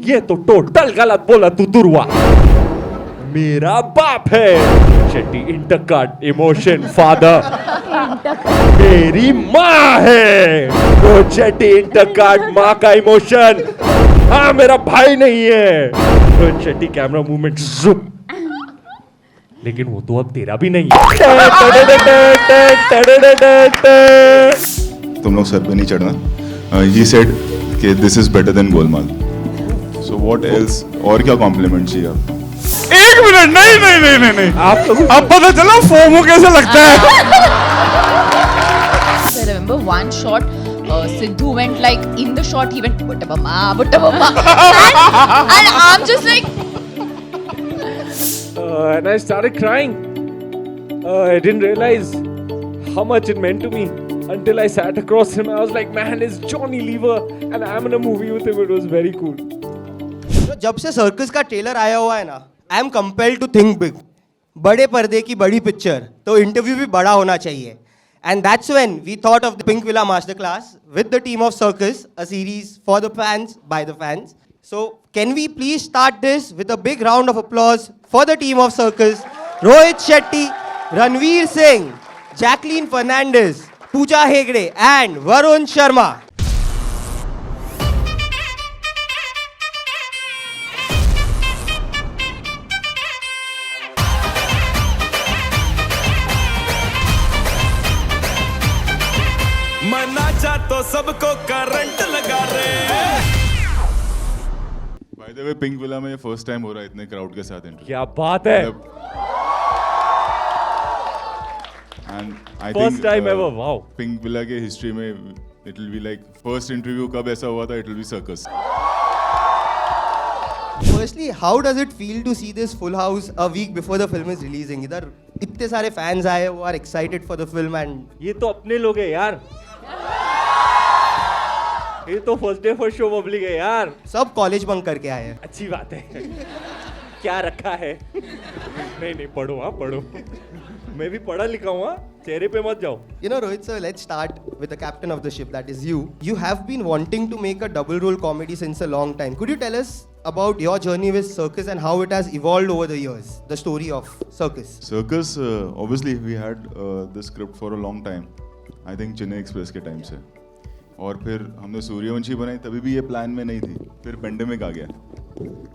ये तो टोटल गलत बोला तू दुर्वा. मेरा बाप है शेट्टी इंटरकट इमोशन फादर. मेरी माँ है रोहित शेट्टी इंटरकट माँ का इमोशन. हाँ मेरा भाई नहीं है रोहित शेट्टी कैमरा मूवमेंट जुप. लेकिन वो तो अब तेरा भी नहीं है. तुम लोग सर पे नहीं चढ़ना. ही सेड कि this is better than Golmaal. So what else और क्या कॉम्प्लीमेंट चाहिए आपको? एक मिनट नहीं आप तो अब पता चला फोमो कैसे लगता है. I remember one shot, Sidhu went like in the shot he went butta bamma, and I'm just like. And I started crying. I didn't realize how much it meant to me until I sat across him. I was like, man, it's Johnny Lever, and I'm in a movie with him. It was very cool. तो जब से circus का trailer आया हुआ है ना, I am compelled to think big. बड़े पर्दे की बड़ी पिक्चर, तो इंटरव्यू भी बड़ा होना चाहिए. And that's when we thought of the Pinkvilla Masterclass with the team of Cirkus, a series for the fans, by the fans. So, can we please start this with a big round of applause for the team of Cirkus, Rohit Shetty, Ranveer Singh, Jacqueline Fernandez, Pooja Hegde, and Varun Sharma. मनाचा तो सबको current लगा रहे. By the way Pinkvilla में ये first time हो रहा है इतने क्राउड के साथ इंटरव्यू. क्या बात है. And I First time ever, wow. Pinkvilla के हिस्ट्री में it will be like first interview कब ऐसा हुआ था. It will be circus. Firstly, how does it feel to see this full house a week before the film is releasing? इधर इतने सारे fans आए वो are excited for the film and ये तो अपने लोग हैं यार. ये तो first day first show public है यार. सब कॉलेज बंक करके आए हैं. अच्छी बात है. क्या रखा है. नहीं पढ़ो. हाँ पढ़ो. मैं भी पढ़ा लिखा हूँ. चेहरे पे मत जाओ. You know, Rohit sir, let's start with the captain of the ship, that is you. You have been wanting to make a double role comedy since a long time. Could you tell us about your journey with Circus and how it has evolved over the years? The story of Circus. Circus, obviously we had this script for a long time. I think Chennai express के time से. और फिर हमने सूर्यवंशी बनाई तभी भी ये plan में नहीं थी. फिर पेंडेमिक आ गया.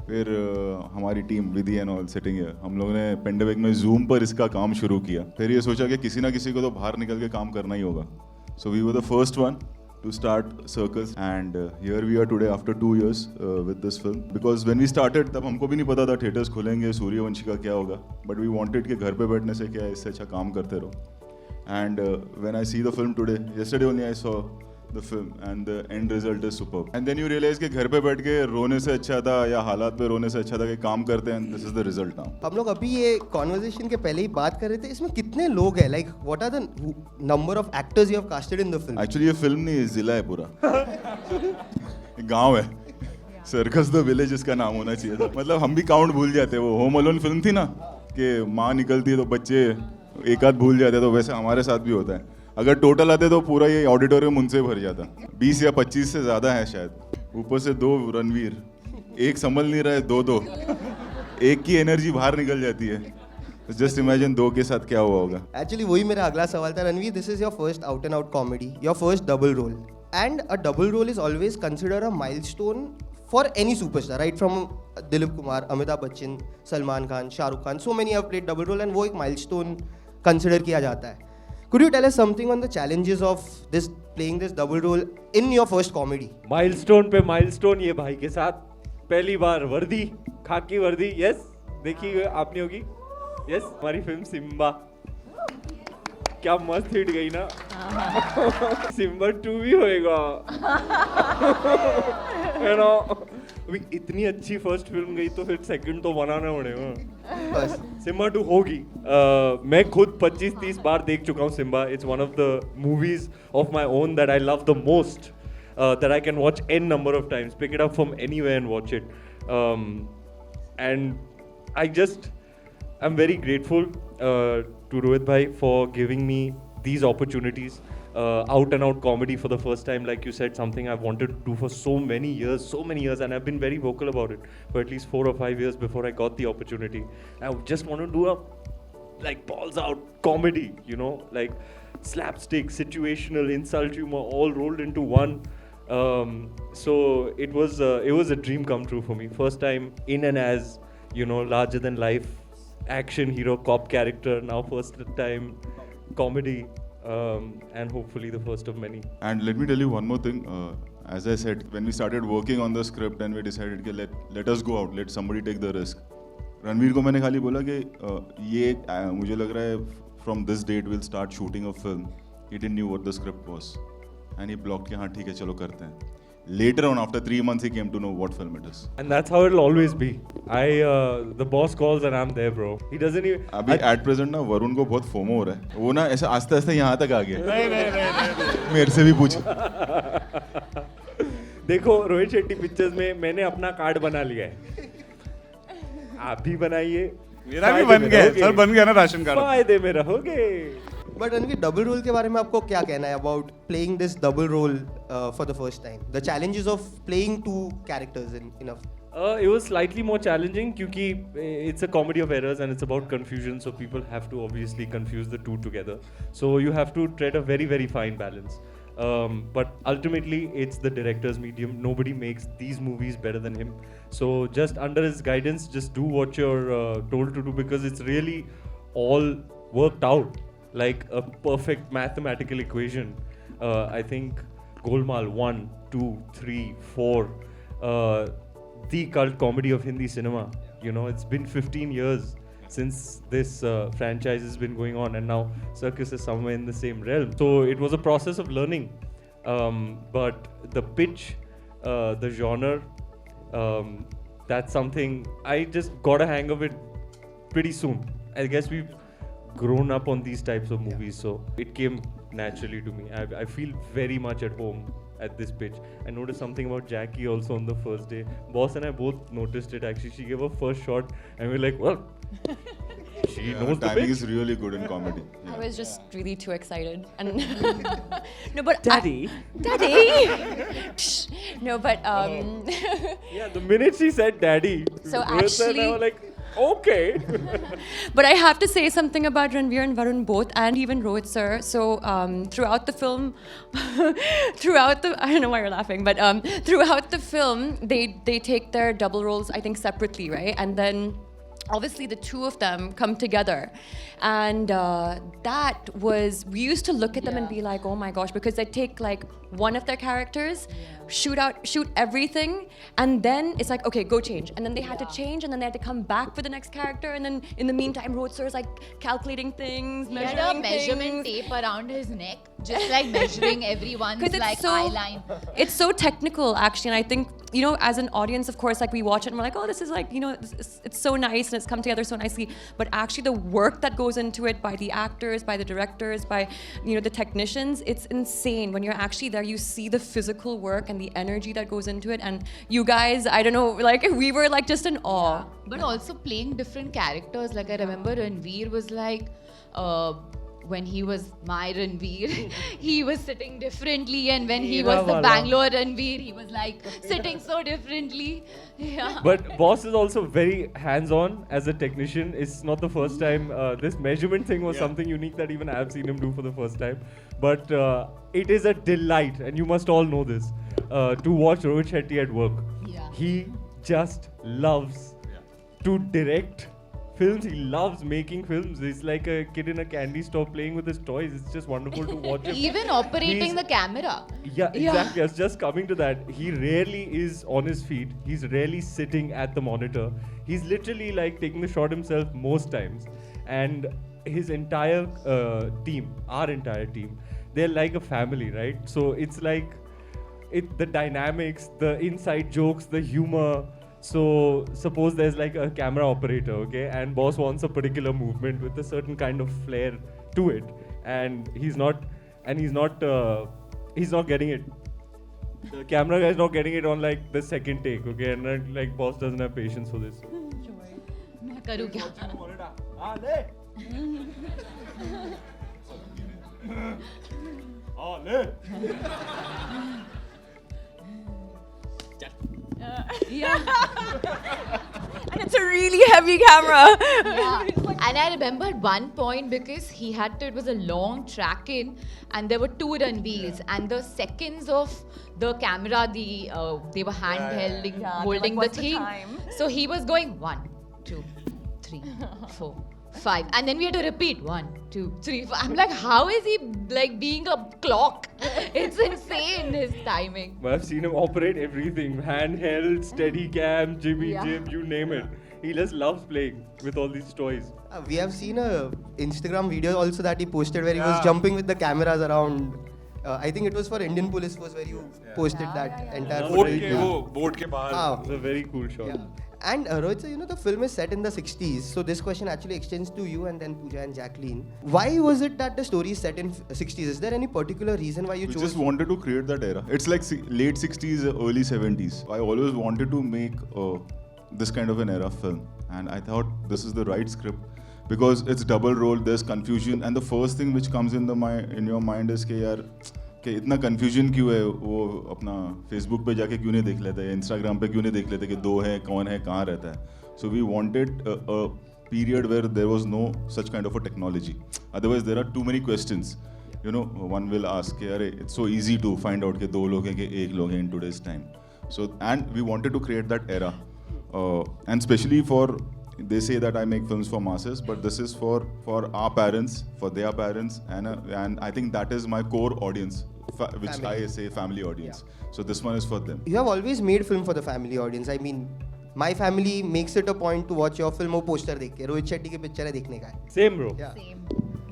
फिर हमारी team Vidhi and all sitting है, हम लोगों ने पेंडेमिक में जूम पर इसका काम शुरू किया. फिर ये सोचा कि किसी ना किसी को तो बाहर निकल के काम करना ही होगा. So we were the first one to start Cirkus and here we are today after 2 years with this film. Because when we started तब हमको भी नहीं पता था थिएटर्स खुलेंगे, सूर्यवंशी का क्या होगा. But we wanted कि घर पे बैठने से क्या है, इससे अच्छा काम करते रहो. And when I see the film today, yesterday only I saw the film and the end result is superb. And then you realize कि घर पे बैठ के रोने से अच्छा था या हालात पे रोने से अच्छा था कि काम करते हैं. This is the result now. हम लोग अभी ये कॉन्वर्जेशन के पहले ही बात कर रहे थे, इसमें कितने लोग हैं, like what are the number of actors you have casted in the film? Actually ये फिल्म नहीं, जिला है पूरा. गांव है. सर्कस द विलेज इसका नाम होना चाहिए था. मतलब हम भी काउंट भूल जाते. वो होम अलोन फिल्म थी ना कि माँ निकलती है तो बच्चे एक आध भूल जाते, तो वैसे हमारे साथ भी होता है. अगर टोटल आते तो पूरा ये ऑडिटोरियम उनसे भर जाता. 20 या 25 से ज़्यादा है शायद. ऊपर से 2 रणवीर, एक संभल नहीं रहा है, 2 एक की एनर्जी बाहर निकल जाती है. जस्ट इमेजिन 2 के साथ क्या हुआ होगा. एक्चुअली वही मेरा अगला सवाल था. Ranveer, this is your first out and out comedy, your first double role, and a double role is always consider a milestone for any superstar, right from Dilip Kumar, Amitabh Bachchan, Salman Khan, Shahrukh Khan, so many have played double role and वो एक milestone consider किया जाता है. Could you tell us something on the challenges of this playing this double role in your first comedy? Milestone पे milestone ये भाई के साथ. पहली बार वर्दी, खाकी वर्दी. यस, देखी आपने होगी. यस, हमारी फिल्म सिम्बा क्या मस्त हिट गई ना. सिम्बा 2 भी होएगा. You know, अभी इतनी अच्छी फर्स्ट फिल्म गई तो फिर सेकंड तो बनाना पड़ेगा. सिम्बा 2 होगी. मैं खुद 25-30 बार देख चुका हूँ Simmba. It's one of the movies of my own that I love the most, that I can watch n number of times, pick it up from anywhere and watch it. And I'm very grateful to Rohit bhai for giving me these opportunities. out and out comedy for the first time, like you said, something I've wanted to do for so many years, and I've been very vocal about it for at least 4 or 5 years before I got the opportunity. I just want to do a like balls out comedy, you know, like slapstick, situational, insult humor, all rolled into one. So it was a dream come true for me. First time in and as, you know, larger than life action hero cop character. Now first time comedy. And hopefully the first of many. And let me tell you one more thing. As I said, when we started working on the script and we decided कि let us go out, let somebody take the risk. Ranveer को मैंने खाली बोला कि ये मुझे लग रहा है from this date we'll start shooting a film. He didn't knew what the script was, and he blocked कि हाँ ठीक है चलो करते हैं. Later on, after 3 months, he came to know what film it is. And that's how it'll always be. The boss calls and I'm there, bro. He doesn't even. अभी at present ना वरुण को बहुत फोमो हो रहा है. वो ना ऐसे आस्ते आस्ते यहाँ तक आ गया. नहीं. मेरे से भी पूछ. देखो रोहित शेट्टी पिक्चर्स में मैंने अपना कार्ड बना लिया है. आप भी बनाइए. मेरा भी बन गया सर, बन गया ना राशन कार्ड. फायदे में रहोगे. बट रणवीर डबल रोल के बारे में आपको क्या कहना है about playing this double role for the first time, the challenges of playing two characters in a It was slightly more challenging क्योंकि it's a comedy of errors and it's about confusion, so people have to obviously confuse the two together. So you have to tread a very, very fine balance. But ultimately, it's the director's medium. Nobody makes these movies better than him. So just under his guidance, just do what you're told to do because it's really all worked out like a perfect mathematical equation. I think Golmaal 1, 2, 3, 4. The cult comedy of Hindi cinema. You know, it's been 15 years since this franchise has been going on, and now Cirkus is somewhere in the same realm. So it was a process of learning, but the pitch, the genre, that's something I just got a hang of it pretty soon. I guess we've grown up on these types of movies, so it came naturally to me. I feel very much at home at this pitch. I noticed something about Jackie also on the first day. Boss and I both noticed it actually. She gave her first shot and we're like, well, she knows the timing pitch. is really good in comedy. I was just really too excited. And no, but Daddy. Daddy. No, but Yeah, the minute she said daddy, So Rohit and I actually- were like, okay. But I have to say something about Ranveer and Varun both, and even Rohit sir. So throughout the film, I don't know why you're laughing, but throughout the film, they take their double roles, I think, separately, right? And then obviously the two of them come together, and that was, we used to look at them and be like, oh my gosh, because they take like one of their characters, shoot everything, and then it's like, okay, go change, and then they had to change, and then they had to come back for the next character, and then in the meantime Rohit sir is like calculating things, He had a measuring measurement things. tape around his neck, just like measuring everyone's 'Cause it's like so- eye line. It's so technical, actually, and I think, you know, as an audience, of course, like we watch it and we're like, oh, this is like, you know, it's so nice and it's come together so nicely. But actually, the work that goes into it by the actors, by the directors, by, you know, the technicians, it's insane. When you're actually there, you see the physical work and the energy that goes into it. And you guys, I don't know, like we were like just in awe. But also playing different characters. Like I remember Ranveer was like, when he was my Ranveer, he was sitting differently, and when he was the Wala. Bangalore Ranveer, he was like sitting so differently. Yeah. But Boss is also very hands-on as a technician. It's not the first time. This measurement thing was something unique that even I've seen him do for the first time. But it is a delight, and you must all know this, to watch Rohit Shetty at work. Yeah. He just loves to direct films. He loves making films. He's like a kid in a candy store playing with his toys. It's just wonderful to watch him. Even operating He's- the camera. Yeah, exactly. I was just coming to that. He rarely is on his feet. He's rarely sitting at the monitor. He's literally like taking the shot himself most times. And his entire team, our entire team, they're like a family, right? So it's like the dynamics, the inside jokes, the humor. So suppose there's like a camera operator, okay, and boss wants a particular movement with a certain kind of flair to it, and he's not getting it. The camera guy's not getting it on like the second take, okay, and then, like boss doesn't have patience for this. मैं करूँ क्या? And it's a really heavy camera. Yeah. And I remember at one point because he had to, it was a long track in and there were 2 Ranveers and the seconds of the camera, they were handheld, holding like, the what's the thing. time? So he was going 1, 2, 3, 4, 5. And then we had to repeat 1, 2, 3, 4. I'm like, how is he like being a clock? It's insane, his timing. But I've seen him operate everything. Handheld, steady cam, Jimmy Yeah. Jim, you name it. He just loves playing with all these toys. We have seen a Instagram video also that he posted where he was Yeah. jumping with the cameras around. I think it was for Indian Police Force where you posted that entire boat footage. के वो boat के बाहर Ah. It's a very cool shot. Yeah. And Rohit, sir, you know the film is set in the 60s, so this question actually extends to you and then Pooja and Jacqueline. Why was it that the story is set in 60s? Is there any particular reason why you We chose? just wanted to create that era. It's like late 60s, early 70s. I always wanted to make this kind of an era film, and I thought this is the right script because it's double role. There's confusion, and the first thing which comes in your mind is कि यार कि इतना confusion क्यों है, वो अपना Facebook पे जाके क्यों नहीं देख लेते, Instagram पे क्यों नहीं देख लेते कि 2 है, कौन है, कहाँ रहता है. So we wanted a period where there was no such kind of a technology. Otherwise, there are too many questions. You know, one will ask, "Arey, it's so easy to find out कि 2 लोग हैं कि 1 लोग हैं in today's time." So, and we wanted to create that era, and especially for. They say that I make films for masses, but this is for our parents, for their parents, and I think that is my core audience, which Family. I say family audience. So this one is for them. You have always made film for the family audience. I mean, my family makes it a point to watch your film. वो poster देख के रोहित शेट्टी की picture है देखने का है. Same, bro. Yeah. Same.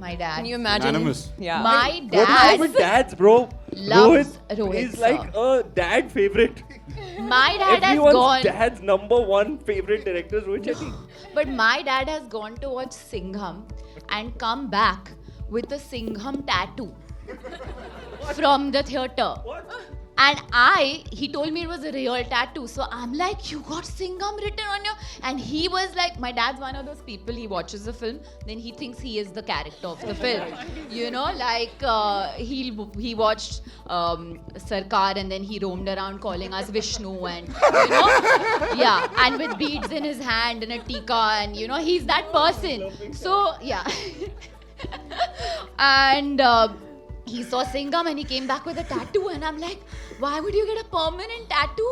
My dad. Can you imagine? Unanimous. Yeah. My What is wrong with dad. dads, bro? Loves Rohit, is like a dad favorite. My dad has Everyone's gone. dad's #1 favorite director is Rohit Shetty. But my dad has gone to watch Singham and come back with a Singham tattoo from the theatre. What? And he told me it was a real tattoo. So I'm like, you got Singham written on your... And he was like, my dad's one of those people, he watches the film, then he thinks he is the character of the film. You know, like he watched Cirkus and then he roamed around calling us Vishnu and, you know, yeah, and with beads in his hand and a tika and, you know, he's that person. So, yeah. And... he saw Singham and he came back with a tattoo and I'm like, why would you get a permanent tattoo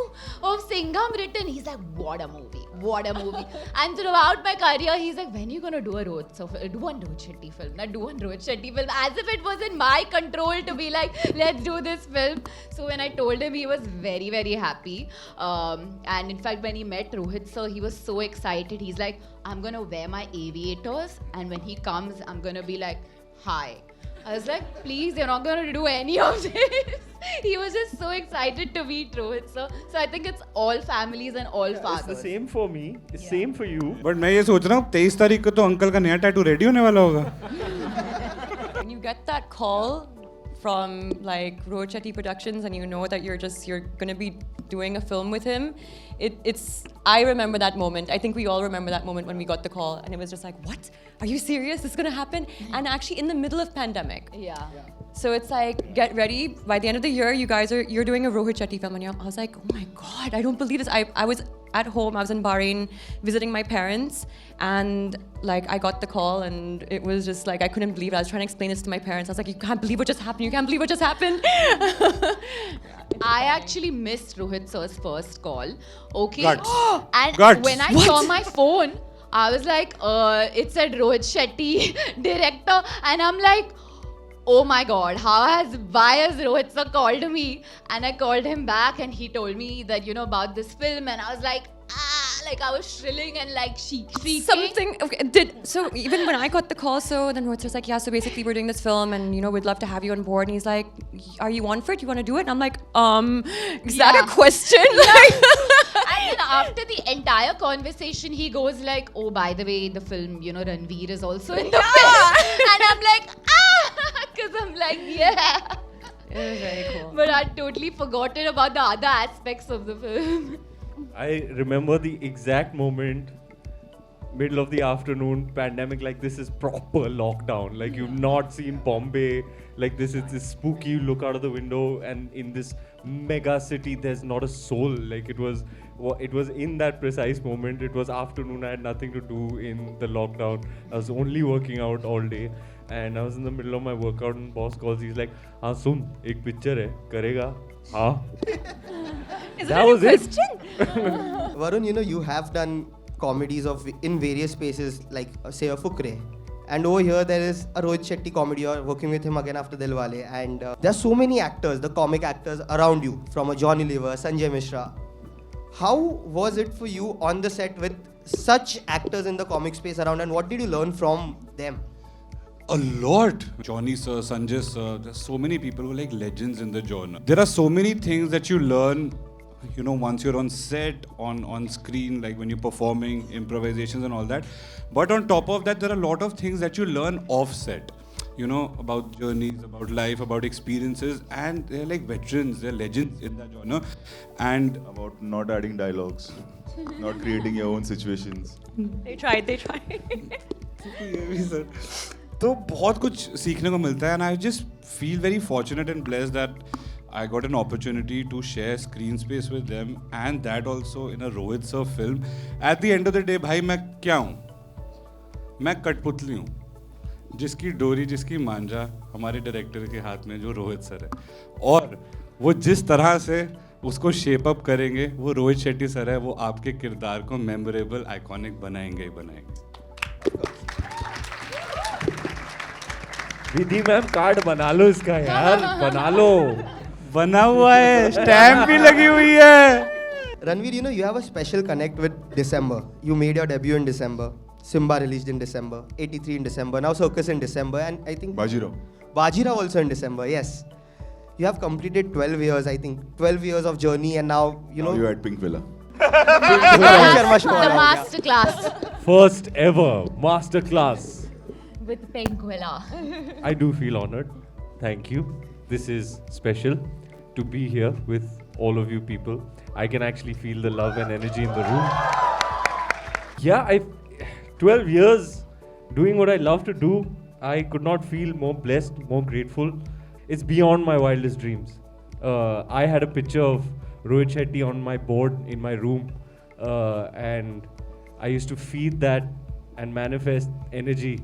of Singham written? He's like, what a movie, what a movie. And throughout my career, he's like, when are you gonna do a Rohit Shetty film? Do one Rohit Shetty film. As if it was in my control to be like, let's do this film. So when I told him, he was very, very happy. And in fact, when he met Rohit sir, he was so excited. He's like, I'm gonna wear my aviators and when he comes, I'm gonna be like, hi. I was like, please, you're not going to do any of this. He was just so excited to meet Rohit sir. So I think it's all families and all It's fathers. the same for me. It's same for you. But मैं ये सोच रहा हूँ 23 तारीख को तो uncle का नया टैटू रेडी होने वाला होगा. When you get that call from like Rohit Shetty Productions and you know that you're gonna be doing a film with him, I remember that moment. I think we all remember that moment when we got the call and it was just like, what? Are you serious? This is gonna happen? And actually in the middle of pandemic. Yeah. So it's like, get ready. By the end of the year, you're doing a Rohit Shetty film. And I was like, oh my God, I don't believe this. I was at home, I was in Bahrain visiting my parents. And like, I got the call and it was just like, I couldn't believe it. I was trying to explain this to my parents. I was like, you can't believe what just happened. You can't believe what just happened. I actually missed Rohit sir's first call. Okay. Guts. And Guts. when I saw my phone, I was like, it said Rohit Shetty, director. And I'm like, oh my God, why has Rohit sir called me? And I called him back and he told me that, you know, about this film. And I was like, like I was shrilling and like shrieking. Something, okay, so even when I got the call, so then Rohit was like, yeah, so basically we're doing this film and, you know, we'd love to have you on board. And he's like, are you on for it? You want to do it? And I'm like, is that a question? And then after the entire conversation, he goes like, oh, by the way, the film, you know, Ranveer is also in the film. And I'm like, because I'm like, yeah. It was very cool. But I'd totally forgotten about the other aspects of the film. I remember the exact moment middle of the afternoon, pandemic like this is proper lockdown. Like you've not seen Bombay like this. It's this spooky. You look out of the window, and in this mega city, there's not a soul. Like it was in that precise moment. It was afternoon. I had nothing to do in the lockdown. I was only working out all day, and I was in the middle of my workout. And boss calls. He's like, "हाँ सुन, एक picture है, करेगा?" हाँ. That was it. Varun, you know, you have done comedies in various spaces, like say a Fukre. And over here there is a Rohit Shetty comedy. You're working with him again after Dilwale. And there's so many actors, the comic actors around you, from a Johnny Lever, Sanjay Mishra. How was it for you on the set with such actors in the comic space around, and what did you learn from them? A lot. Johnny sir, Sanjay sir, there's so many people who are like legends in the genre. There are so many things that you learn, you know, once you're on set, on screen, like when you're performing, improvisations and all that. But on top of that, there are a lot of things that you learn off set. You know, about journeys, about life, about experiences, and they're like veterans, they're legends in that genre. And About not adding dialogues, not creating your own situations. They tried. ये भी sir तो बहुत कुछ सीखने को मिलता है, and I just feel very fortunate and blessed that I got an opportunity to share screen space with them, and that also in a Rohit sir film. At the end of the day, भाई मैं क्या हूँ? मैं कठपुतली हूँ, जिसकी डोरी, जिसकी मांझा हमारे डायरेक्टर के हाथ में, जो रोहित सर है, और वो जिस तरह से उसको शेप अप करेंगे, वो रोहित शेट्टी सर है, वो आपके किरदार को मेमोरेबल, आइकॉनिक बनाएंगे ही बनाएंगे. विधि मैम कार्ड बना लो इसका यार, बना लो. बना हुआ है, स्टैम्प भी लगी हुई है. Ranveer, you know, you have a special connect with December. You made your debut in December. Simba released in December. 83 in December. Now Circus in December. And I think Bajirao also in December. Yes. You have completed 12 years, I think. 12 years of journey, and now, you know. Now you're at Pinkvilla. The masterclass First ever masterclass. with Pinkvilla. I do feel honored. Thank you. This is special to be here with all of you people. I can actually feel the love and energy in the room. Yeah, 12 years doing what I love to do. I could not feel more blessed, more grateful. It's beyond my wildest dreams. I had a picture of Rohit Shetty on my board in my room, and I used to feed that and manifest energy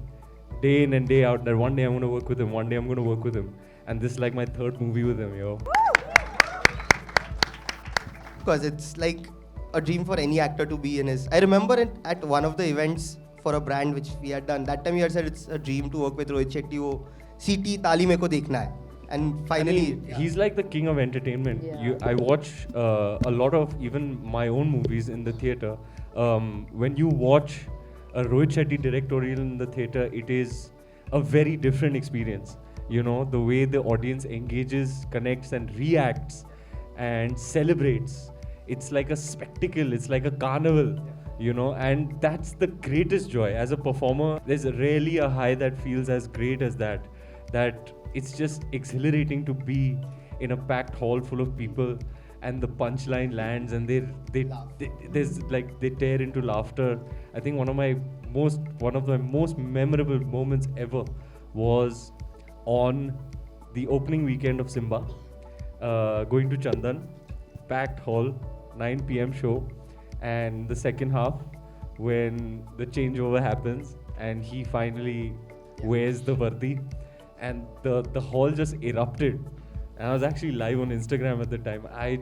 day in and day out, that one day I'm going to work with him, one day I'm going to work with him. And this is like my third movie with him, yo. Because it's like a dream for any actor to be in his. I remember it at one of the events for a brand which we had done. That time you had said it's a dream to work with Rohit Shetty. वो CT ताली मेरे को देखना है. And finally, he's like the king of entertainment. I watch a lot of even my own movies in the theater. When you watch a Rohit Shetty directorial in the theater, it is a very different experience. You know, the way the audience engages, connects and reacts and celebrates. It's like a spectacle, it's like a carnival, you know, and that's the greatest joy. As a performer, there's rarely a high that feels as great as that. That it's just exhilarating to be in a packed hall full of people and the punchline lands and they tear into laughter. I think one of my most memorable moments ever was on the opening weekend of Simba, going to Chandan, packed hall, 9 p.m. show, and the second half when the changeover happens and he finally wears the vardi and the hall just erupted. And I was actually live on Instagram at the time. I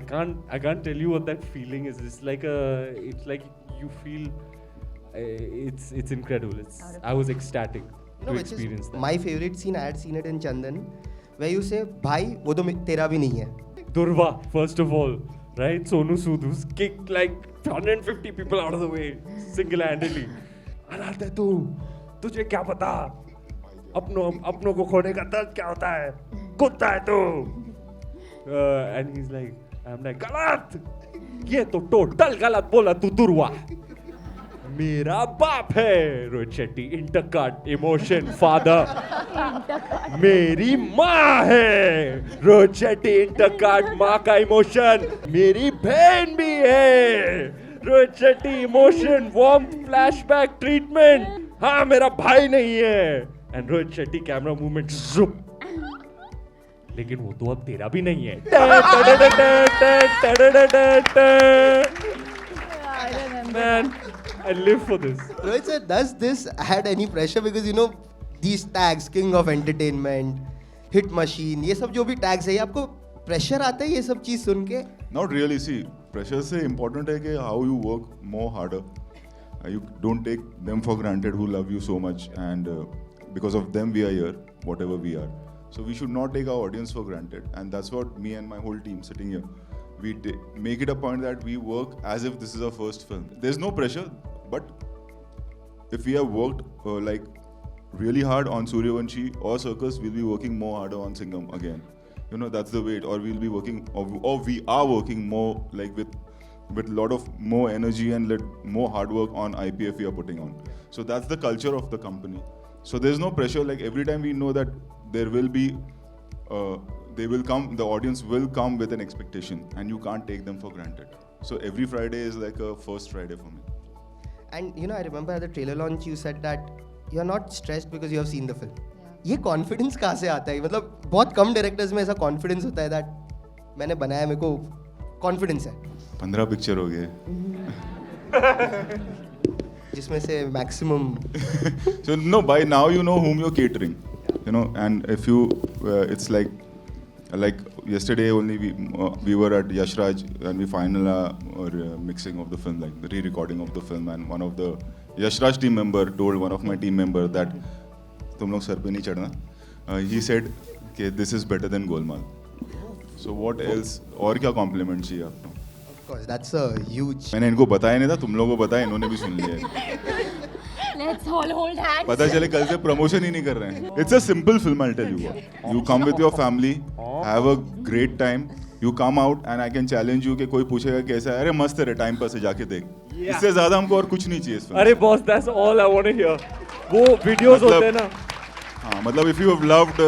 can't tell you what that feeling is. It's like you feel it's incredible. I was ecstatic to experience that. My favorite scene, I had seen it in Chandan, where you say, "Bhai, wo to tera bhi nahi hai." Durva, first of all, right? Sonu Sood, who's kicked like 150 people out of the way single-handedly. अनाथ है तू, तुझे क्या पता? अपनों को खोने का दर्द क्या होता है? कुत्ता है तू. And he's like, I'm like, गलत. ये तो टोटल गलत बोला तू दुर्वा. मेरा बाप है रोहित शेट्टी, इंटरकट, इमोशन, फादर. मेरी माँ है रोहित शेट्टी, इंटरकट, माँ का इमोशन. मेरी बहन भी है Rohit Shetty emotion warm flashback treatment हाँ मेरा भाई नहीं है and Rohit Shetty camera movement जुप लेकिन वो तो अब तेरा भी नहीं है Man, I live for this. Rohit sir, does this add any pressure because you know these tags, king of entertainment, hit machine, ये सब जो भी tags है ये आपको pressure आता है ये सब चीज सुन के? Not really. See, pressure से important है कि how you work more harder. You don't take them for granted who love you so much, and because of them we are here, whatever we are. So we should not take our audience for granted, and that's what me and my whole team sitting here. We make it a point that we work as if this is our first film. There's no pressure, but if we have worked like really hard on Suryavanshi or Circus, we'll be working more harder on Singham Again. You know, that's the way it, or we'll be working, or we are working more like with a lot of more energy and more hard work on IPF we are putting on. So that's the culture of the company. So there's no pressure. Like every time we know that there will be they will come, the audience will come with an expectation and you can't take them for granted. So every Friday is like a first Friday for me. And you know, I remember at the trailer launch you said that you're not stressed because you have seen the film. ये confidence कहाँ से आता है? मतलब बहुत कम directors में ऐसा confidence होता है that मैंने बनाया मेरे को confidence है. 15 पिक्चर हो गए. जिसमें से maximum. So no, by now you know whom you're catering. You know, and if you, it's like yesterday only we were at Yashraj and we final mixing of the film, like the re-recording of the film, and one of the Yashraj team member told one of my team member that तुम लोग sir पे नहीं चढ़ना. He said कि this is better than Golmaal. So what else? और क्या compliment चाहिए आपको? Of course, that's a huge. मैंने इनको बताया नहीं था, तुम लोगों को बताया, इन्होंने भी सुन लिया. Let's all hold hands. पता चले कल से प्रमोशन ही नहीं कर रहे हैं. It's a simple film, I'll tell you. You come with your family, have a great time. You come out and I can challenge you कि कोई पूछेगा कैसा है, अरे मस्त है, टाइम पास से जाके देख. इससे ज़्यादा हमको और कुछ नहीं चाहिए इस फिल्म. अरे boss, that's all I want to hear. वो वीडियोस होते हैं ना. हाँ, मतलब if you have loved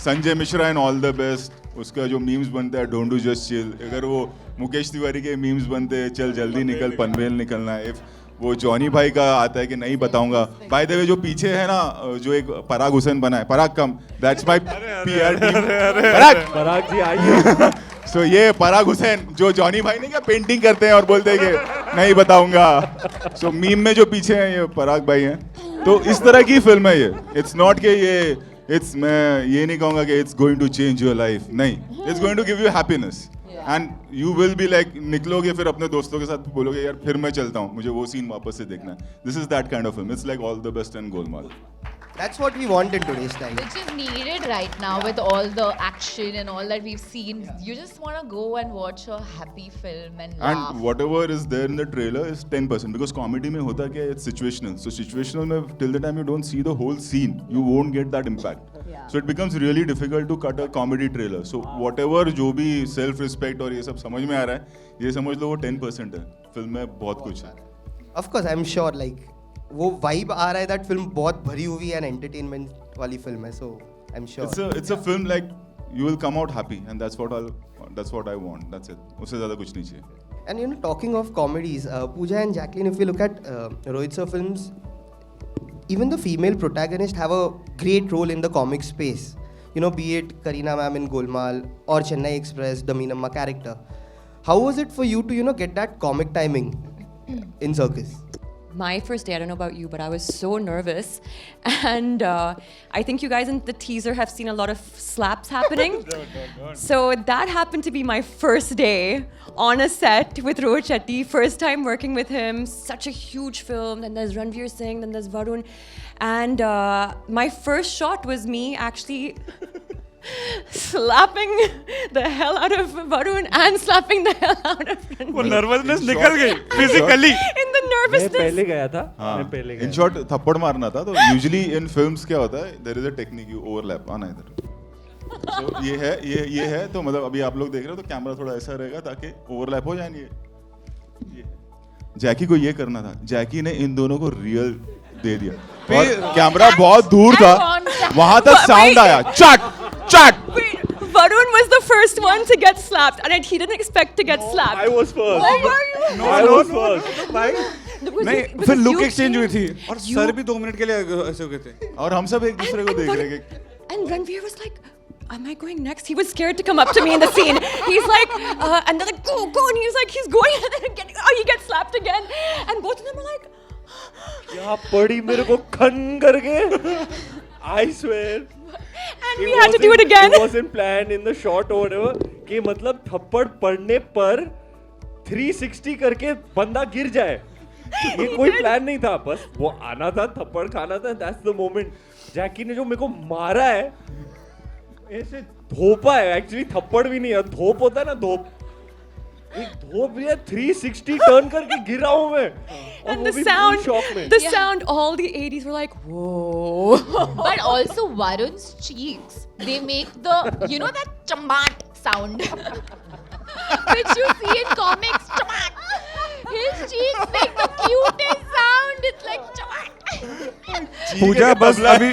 Sanjay Mishra and all the best, उसका जो मीम्स बनता है डोंट डू जस्ट चिल, अगर वो मुकेश तिवारी के मीम्स बनते हैं चल जल्दी निकल पनवेल निकलना है, वो जॉनी भाई का आता है कि नहीं बताऊंगा. बाय द वे जो पीछे है ना, जो एक पराग हुसैन बना है, पराग कम, दैट्स माय पीआर टीम. पराग जी आइए. सो ये पराग हुसैन जो जॉनी भाई ने क्या पेंटिंग करते हैं और बोलते हैं कि नहीं बताऊंगा. सो मीम में जो पीछे हैं ये पराग भाई हैं. तो इस तरह की फिल्म है ये. इट्स नॉट के ये मैं ये नहीं कहूँगा कि it's going to change your life. नहीं, it's going to give you happiness. And you will be like, निकलोगे फिर अपने दोस्तों के साथ बोलोगे यार फिर मैं चलता हूँ, मुझे वो सीन वापस से देखना है. This is that kind of film. It's like all the best and Golmaal. That's what we want in today's time. Which is needed right now with all the action and all that we've seen. You just want to go and watch a happy film and laugh. And whatever is there in the trailer is 10% because comedy में होता क्या है, it's situational. So situational में till the time you don't see the whole scene, you won't get that impact. Yeah. So it becomes really difficult to cut a comedy trailer. So whatever जो भी self respect और ये सब समझ में आ रहा है, ये समझ लो वो 10% है. फिल्म में बहुत कुछ है. Of course, I'm sure like वो vibe आ रहा है that film बहुत भरी हुई and entertainment वाली film है. So I'm sure. It's a film like you will come out happy and that's what I want. That's it. उससे ज़्यादा कुछ नहीं चाहिए. And you know, talking of comedies, Pooja and Jacqueline, if we look at Rohit sir films, even the female protagonists have a great role in the comic space. You know, be it Kareena ma'am in Golmaal or Chennai Express, the Meenamma character. How was it for you to, you know, get that comic timing in Circus? My first day, I don't know about you, but I was so nervous. And I think you guys in the teaser have seen a lot of slaps happening. So that happened to be my first day on a set with Rohit Shetty. First time working with him. Such a huge film. Then there's Ranveer Singh, then there's Varun. And my first shot was me actually slapping the hell out of Varun and slapping the hell out of Ranveer. वो nervousness निकल गई physically. In the nervousness. मैं पहले गया था. In short थप्पड़ मारना था. तो usually in films क्या होता है, there is a technique, you overlap, आना इधर. So ये है तो मतलब अभी आप लोग देख रहे हो तो कैमरा थोड़ा ऐसा रहेगा ताकि ओवरलैप हो जाए. ये जैकी को ये करना था. जैकी ने इन दोनों को रियल दे दिया और कैमरा बहुत दूर था, वहां तक साउंड आया चट चट. Varun was the first one to get slapped, and he didn't expect to get slapped. I was first. Oh, were you? I was first. भाई Because नहीं you- फिर because लुक you एक्सचेंज हुई थी came- और you- sir भी 2 minute के लिए ऐसे हो गए थे और हम सब एक दूसरे को देख रहे हैं And Ranveer was like, am I going next? He was scared to come up to me in the scene. He's like, and they're like, go, go. And he's like, he's going. And then he gets slapped again. And both of them are like, क्या पड़ी मेरे को खन करके. I swear. and we had to do it again. It wasn't planned in the shot or whatever. कि मतलब थप्पड़ पड़ने पर 360 करके बंदा गिर जाए. ये कोई प्लान नहीं था, बस वो आना था, थप्पड़ खाना था. That's the moment. जैकी ने जो मेरे को मारा है, ऐसे धोपा है. एक्चुअली थप्पड़ भी नहीं है, धोप होता है ना, धोप. एक धोप भी है, 360 टर्न करके गिरा हूँ मैं. और And वो the भी sound, शॉक में. the sound, all the 80s were like, whoa. But also Varun's cheeks, they make the, you know that chamat sound, which you see in comics, chamat. His cheeks make the cutest sound. It's like chamat. पूजा बस अभी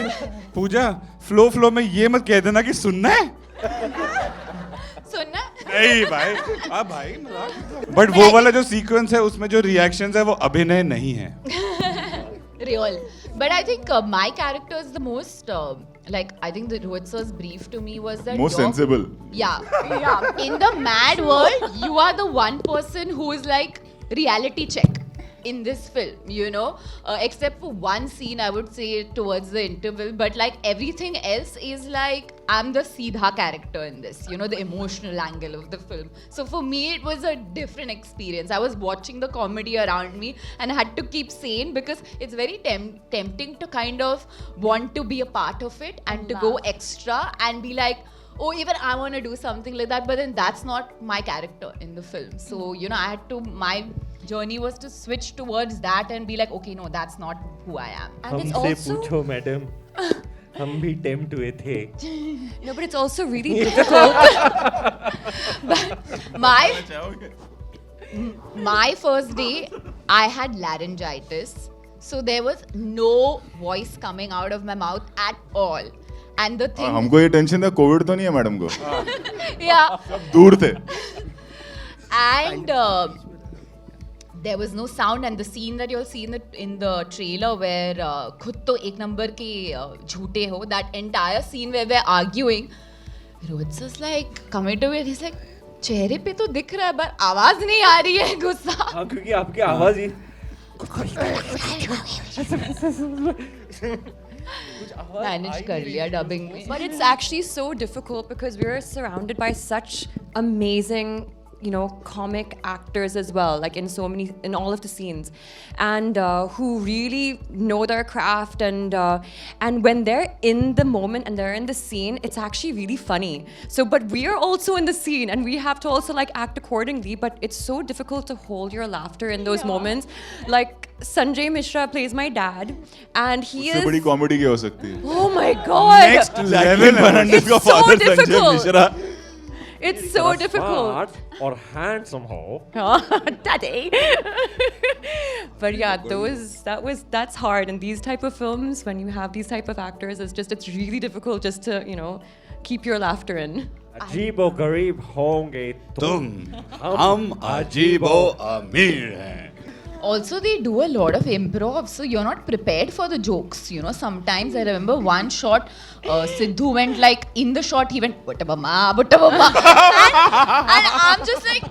पूजा flow में ये मत कह देना कि सुनना है सुनना? नहीं भाई अब भाई बट वो वाला जो सीक्वेंस है उसमें जो रिएक्शंस है वो अभिनय नहीं है Real. But I think my character is the most, like, I think the Rohit sir's brief to me was that Most you're- sensible. Yeah. In the mad world, you are the one person who is like reality check in this film, you know, except for one scene, I would say towards the interval, but like everything else is like I'm the Seedha character in this, you know, the emotional angle of the film. So for me, it was a different experience. I was watching the comedy around me and I had to keep sane because it's very tempting to kind of want to be a part of it and to go extra and be like, oh, even I want to do something like that, but then that's not my character in the film. So, you know, I had to, my journey was to switch towards that and be like, okay, no, that's not who I am. And it's हमसे also, पूछो madam, हम भी tempt हुए थे. no, but it's also really difficult. My first day, I had laryngitis. So there was no voice coming out of my mouth at all. And the thing, हमको ये tension था Covid तो नहीं है मैडम को. yeah, दूर थे. and there was no sound. And the scene that you'll see in the trailer where खुद तो एक नंबर के झूठे हो, that entire scene where we're arguing, Rohit sir's like coming to it, he's like, चेहरे पे तो दिख रहा है पर आवाज नहीं आ रही है गुस्सा. हाँ, क्योंकि आपकी आवाज ही मैनेज कर लिया डबिंग में. But it's actually so difficult because we're surrounded by such amazing, you know, comic actors as well, like in all of the scenes, and who really know their craft, and when they're in the moment and they're in the scene, it's actually really funny. So, but we are also in the scene and we have to also like act accordingly, but it's so difficult to hold your laughter in those moments. Like Sanjay Mishra plays my dad, and he उससे is, बड़ी comedy क्या हो सकती है? oh my god, next level It's का so father Sanjay difficult. Mishra. it's so difficult. Smart or handsome ho. Daddy. But yeah, that's hard. And these type of films, when you have these type of actors, it's really difficult just to, you know, keep your laughter in. अजीबो गरीब होंगे तुम हम अजीबो अमीर हैं Also, they do a lot of improv, so you're not prepared for the jokes. You know, sometimes I remember one shot, Sidhu went like in the shot, he went buttabama, buttabama, and I'm just like,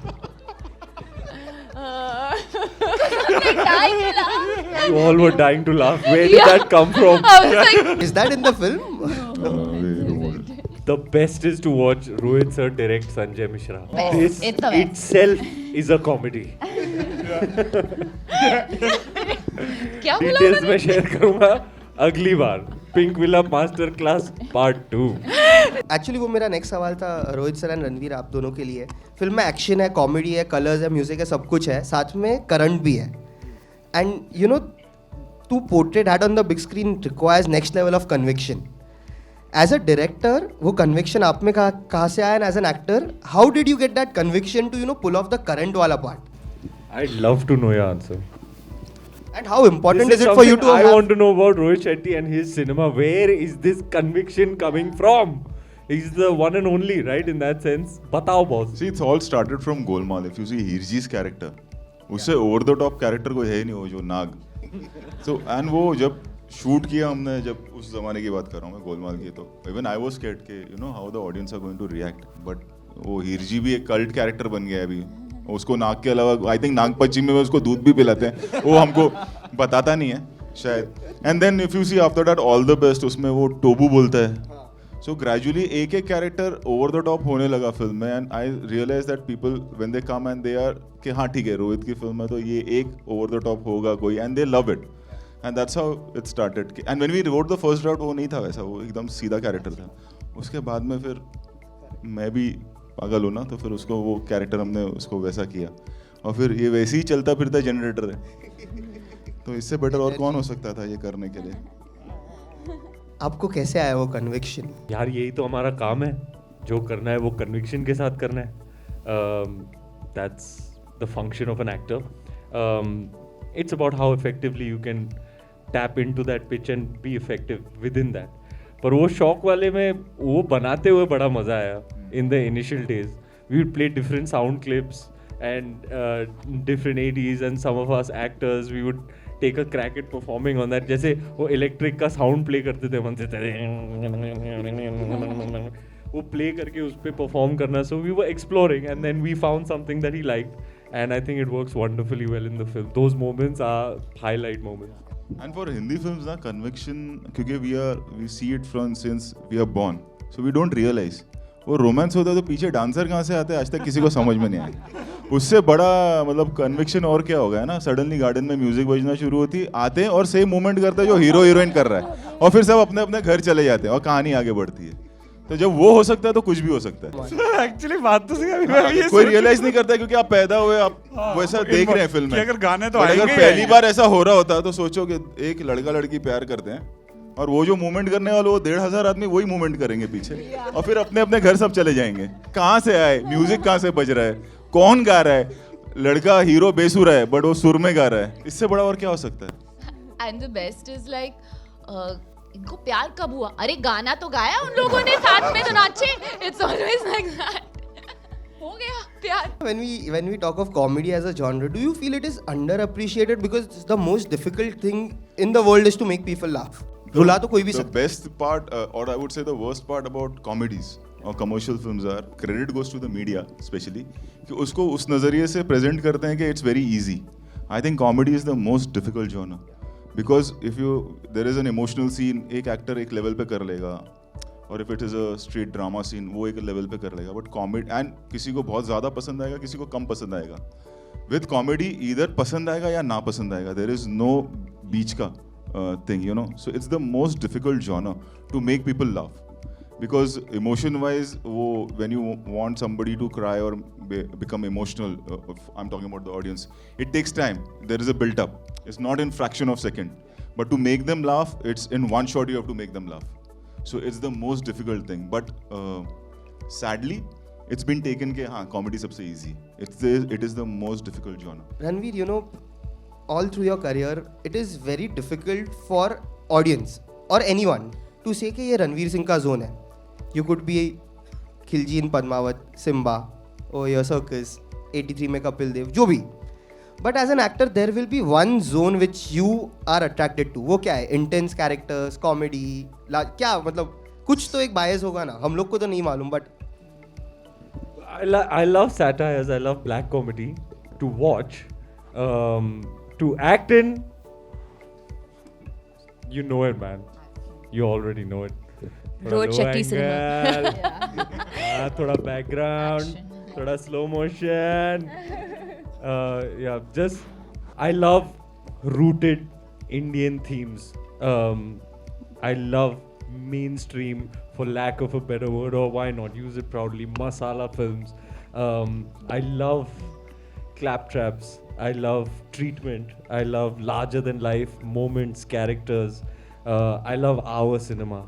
dying to laugh. You all were dying to laugh. Where did Yeah. that come from? I was like, Is that in the film? The best is to watch Rohit sir direct Sanjay Mishra. Best. This It's the best. itself is a comedy. क्या बोला Details उन्होंने? मैं share करूंगा अगली बार. Pinkvilla Masterclass Part 2. Actually वो मेरा next सवाल था रोहित सर एंड रणवीर आप दोनों के लिए. फिल्म में एक्शन है, कॉमेडी है, कलर्स है, म्यूजिक है, सब कुछ है, साथ में करंट भी है. And you know, to portray that on the big screen requires next level of conviction. As a director वो कन्विक्शन आप में कहाँ से आया, and as an actor how did you get that conviction to, you know, pull off the current वाला part? I'd love to know your answer. And how important This is is it for you something to I want to know about Rohit Shetty and his cinema. Where is this conviction coming from? He's the one and only, right? In that sense. Batao boss. See, it's all started from Golmaal. If you see Hirji's character, उससे over the top character कोई है ही नहीं, वो जो नाग. So and वो जब shoot किया हमने, जब उस जमाने की बात कर रहा हूँ मैं गोलमाल की, तो even I was scared कि you know how the audience are going to react. But वो हिरजी भी एक cult character बन गया है अभी. उसको नाग के अलावा I think नाग पंचमी में उसको दूध भी पिलाते हैं. वो हमको बताता नहीं है शायद. And then if you see after that all the best, उसमें वो टोबू बोलता है. So gradually एक एक कैरेक्टर ओवर द टॉप होने लगा फिल्म में, and I realise that people when they come and they are कि हाँ ठीक है रोहित की फिल्म है तो ये एक ओवर द टॉप होगा कोई, and they love it, and that's how it started. And when we wrote the first draft वो नहीं था वैसा, वो एकदम सीधा कैरेक्टर था. उसके बाद में फिर मैं भी पागल हूँ ना, तो फिर उसको वो कैरेक्टर हमने उसको वैसा किया, और फिर ये वैसे ही चलता फिरता जनरेटर है. तो इससे बेटर और कौन हो सकता था ये करने के लिए. आपको कैसे आया वो कन्विक्शन? यार यही तो हमारा काम है, जो करना है वो कन्विक्शन के साथ करना है. That's the function of an actor. It's about how effectively you can tap into that pitch and be effective within that. पर वो शौक वाले में वो बनाते हुए बड़ा मजा आया. In the initial days, we would play different sound clips and different ADs, and some of us actors we would take a crack at performing on that. जैसे वो इलेक्ट्रिक का साउंड प्ले करते थे मन से, वो प्ले करके उस पे परफॉर्म करना. So we were exploring and then we found something that he liked, and I think it works wonderfully well in the film. Those moments are highlight moments. And for Hindi films ना conviction, क्योंकि we see it from since we are born, so we don't realize. वो romance होता है तो पीछे dancer कहाँ से आते हैं आज तक किसी को समझ में नहीं आया. उससे बड़ा मतलब कन्विक्शन और क्या होगा है ना. सडनली गार्डन में म्यूजिक बजना शुरू होती, आते हैं और सेम मूवमेंट करते हैं जो हीरो हीरोइन कर रहा है, और फिर सब अपने अपने घर चले जाते हैं और कहानी आगे बढ़ती है. तो जब वो हो सकता है तो कुछ भी हो सकता है. एक्चुअली बात तो सही है, अभी मैं भी ये कोई सोच- रियलाइज नहीं करता है क्योंकि आप पैदा हुए, आप वैसा देख रहे हैं फिल्म कि में. अगर गाने तो But आएंगे अगर ही पहली आएंगे. बार ऐसा हो रहा होता तो सोचो कि एक लड़का लड़की प्यार करते हैं और वो जो मूवमेंट करने वाले वो 1,500 आदमी वही मूवमेंट करेंगे पीछे, और फिर अपने अपने घर सब चले जाएंगे. कहाँ से आए, म्यूजिक कहाँ से बज रहा है, कौन गा रहा है, लड़का हीरो बेसुरा है बट वो सुर में गा रहा है. इससे बड़ा और क्या हो सकता है. And the best is like, इनको प्यार कब हुआ? अरे गाना तो गाया उन लोगों ने, साथ में तो नाचे. It's always like that. हो गया प्यार. When we talk of comedy as a genre, do you feel it is underappreciated because the most difficult thing in the world is to make people laugh? रुला तो कोई भी The सकता है. best part, or I would say the worst part about comedies or commercial films are, credit goes to the media especially, कि उसको उस नज़रिए से present करते हैं कि it's very easy. I think comedy is the most difficult genre. Because if there is an emotional scene, एक actor एक level पे कर लेगा, और if it is a straight drama scene, वो एक level पे कर लेगा. But comedy, and किसी को बहुत ज़्यादा पसंद आएगा, किसी को कम पसंद आएगा. With comedy, either पसंद आएगा या ना पसंद आएगा. There is no बीच का thing, you know. So it's the most difficult genre to make people laugh. Because emotion-wise, when you want somebody to cry or become emotional, I'm talking about the audience, it takes time. There is a build-up. It's not in fraction of second. But to make them laugh, it's in one shot you have to make them laugh. So it's the most difficult thing. But sadly, it's been taken कि हाँ comedy सबसे easy. It is the most difficult genre. Ranveer, you know, all through your career, it is very difficult for audience or anyone to say कि ये रणवीर सिंह का zone है. You could be Khilji in Padmaavat, Simmba, or your circus, 83 में कपिल देव, जो भी. But as an actor, there will be one zone which you are attracted to. वो क्या है? Intense characters, comedy, क्या मतलब कुछ तो एक bias होगा ना. हम लोग को तो नहीं मालूम, but I love satires. I love black comedy to watch, to act in. You know it, man. You already know it. Rohit Shetty cinema. थोड़ा background, थोड़ा slow motion. Yeah, just I love rooted Indian themes. I love mainstream, for lack of a better word, or why not use it proudly, masala films. I love claptraps. I love treatment. I love larger than life moments, characters. I love our cinema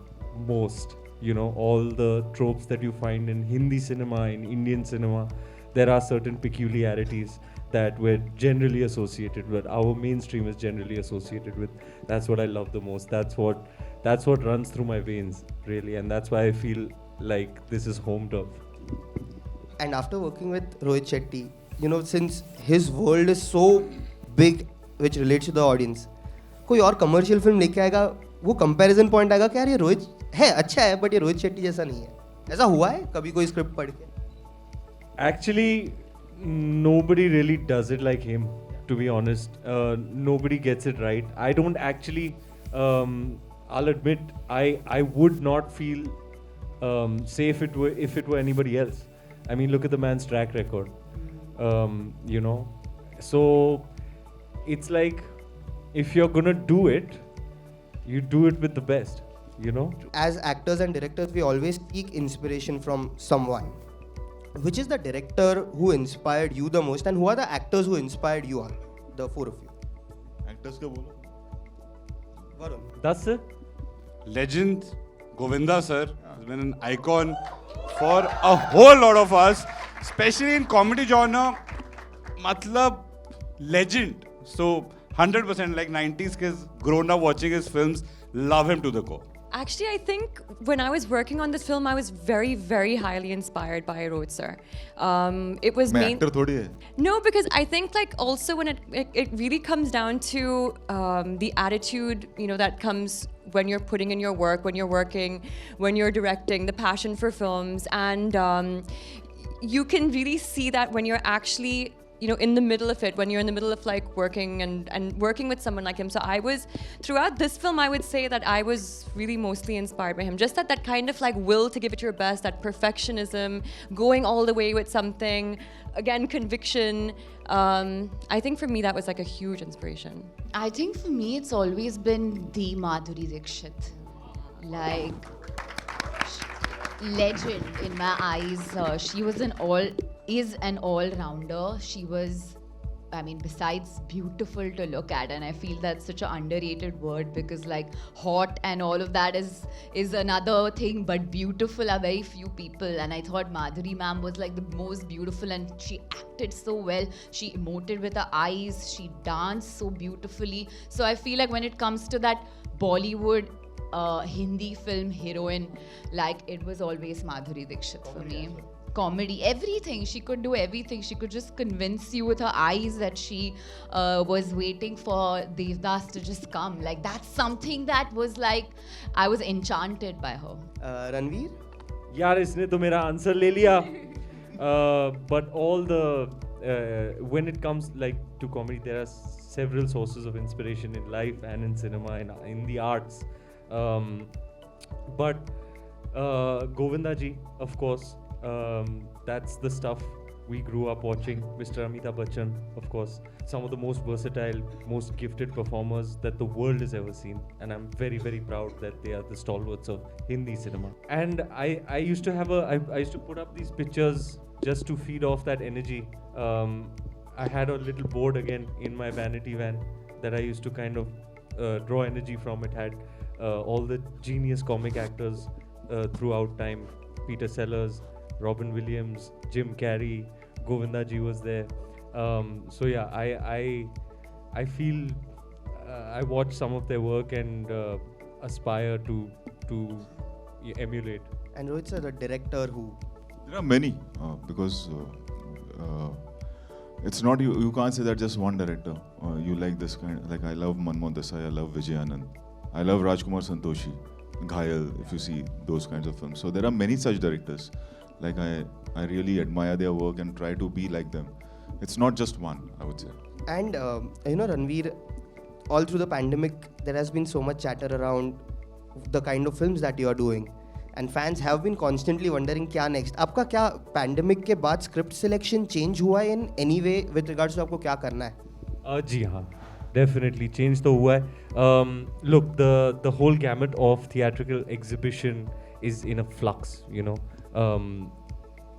most. You know, all the tropes that you find in Hindi cinema, in Indian cinema, there are certain peculiarities that we're generally associated with. Our mainstream is generally associated with. That's what I love the most. That's what runs through my veins, really, and that's why I feel like this is home turf. And after working with Rohit Shetty, you know, since his world is so big which relates to the audience, कोई और commercial film लेके आएगा, वो comparison point आएगा कि यार ये रोहित है, अच्छा है, बट ये रोहित शेट्टी जैसा नहीं है. ऐसा हुआ है कभी कोई स्क्रिप्ट पढ़ के? Actually, nobody really does it like him, to be honest. Nobody gets it right. I don't actually, I'll admit, I would not feel safe if it were anybody else. I mean, look at the man's track record. You know, so it's like, if you're gonna do it, you do it with the best, you know? As actors and directors, we always seek inspiration from someone. Which is the director who inspired you the most, and who are the actors who inspired you all, the four of you? Actors का बोलो. Varun. That's it. Legend Govinda sir has been an icon for a whole lot of us, especially in comedy genre. Matlab legend. So 100% like 90s kids grown up watching his films, love him to the core. Actually, I think when I was working on this film, I was very, very highly inspired by Rohit sir. It was मैं actor थोड़ी है. No, because I think like also when it really comes down to the attitude, you know, that comes when you're putting in your work, when you're working, when you're directing, the passion for films, and you can really see that when you're actually, you know, in the middle of it, when you're in the middle of like working and working with someone like him. So I was, throughout this film, I would say that I was really mostly inspired by him. Just that kind of like will to give it your best, that perfectionism, going all the way with something, again, conviction. I think for me, that was like a huge inspiration. I think for me, it's always been the Madhuri Dixit. Like, legend in my eyes. She was is an all-rounder. She was, I mean, besides beautiful to look at, and I feel that's such an underrated word, because like hot and all of that is another thing, but beautiful are very few people. And I thought Madhuri ma'am was like the most beautiful, and she acted so well. She emoted with her eyes. She danced so beautifully. So I feel like when it comes to that Bollywood Hindi film heroine, like it was always Madhuri Dixit for me. Comedy, everything. She could do everything. She could just convince you with her eyes that she was waiting for Devdas to just come. Like that's something that was like, I was enchanted by her. Ranveer? यार इसने तो मेरा answer ले लिया. But all the when it comes like to comedy, there are several sources of inspiration in life and in cinema and in the arts. But Govinda ji, of course, that's the stuff we grew up watching. Mr. Amitabh Bachchan, of course, some of the most versatile, most gifted performers that the world has ever seen, and I'm very, very proud that they are the stalwarts of Hindi cinema. And I used to have I used to put up these pictures just to feed off that energy. I had a little board again in my vanity van that I used to kind of draw energy from. It had all the genius comic actors throughout time. Peter Sellers, Robin Williams, Jim Carrey, Govinda ji was there. So yeah, I feel I watch some of their work and aspire to emulate. And Rohit sir, the director who? There are many because it's not you can't say that just one director. You like this kind, like I love Manmohan Desai, I love Vijay Anand, I love Rajkumar Santoshi, Ghayal, if you see those kinds of films. So there are many such directors. Like I really admire their work and try to be like them. It's not just one, I would say. And you know, Ranveer, all through the pandemic, there has been so much chatter around the kind of films that you are doing. And fans have been constantly wondering, क्या next? आपका क्या pandemic के बाद script selection change हुआ है in any way with regards to आपको क्या करना है? जी हाँ, definitely change तो हुआ है. Look, the whole gamut of theatrical exhibition is in a flux, you know.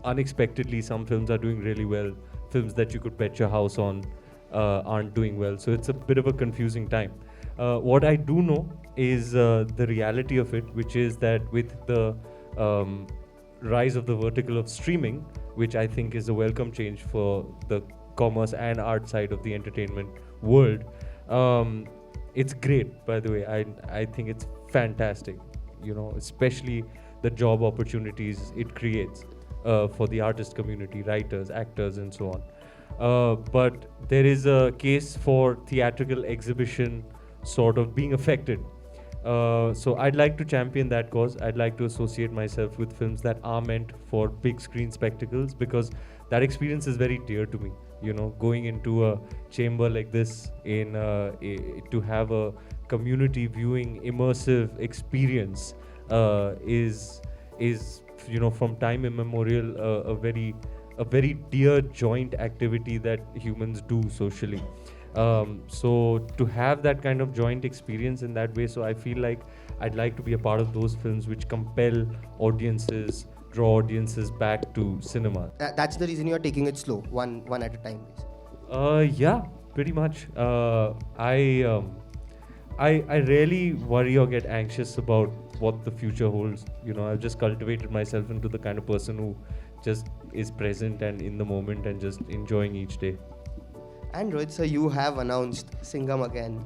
Unexpectedly, some films are doing really well. Films that you could bet your house on aren't doing well. So it's a bit of a confusing time. What I do know is the reality of it, which is that with the rise of the vertical of streaming, which I think is a welcome change for the commerce and art side of the entertainment world, it's great, by the way. I think it's fantastic, you know, especially the job opportunities it creates for the artist community, writers, actors, and so on. But there is a case for theatrical exhibition sort of being affected. So I'd like to champion that cause. I'd like to associate myself with films that are meant for big screen spectacles, because that experience is very dear to me. You know, going into a chamber like this to have a community viewing immersive experience is from time immemorial a very dear joint activity that humans do socially. So to have that kind of joint experience in that way, so I feel like I'd like to be a part of those films which compel audiences, draw audiences back to cinema. That's the reason you're taking it slow, one at a time. Yeah, pretty much. I rarely worry or get anxious about what the future holds. You know, I've just cultivated myself into the kind of person who just is present and in the moment and just enjoying each day. And Rohit sir, you have announced Singham Again.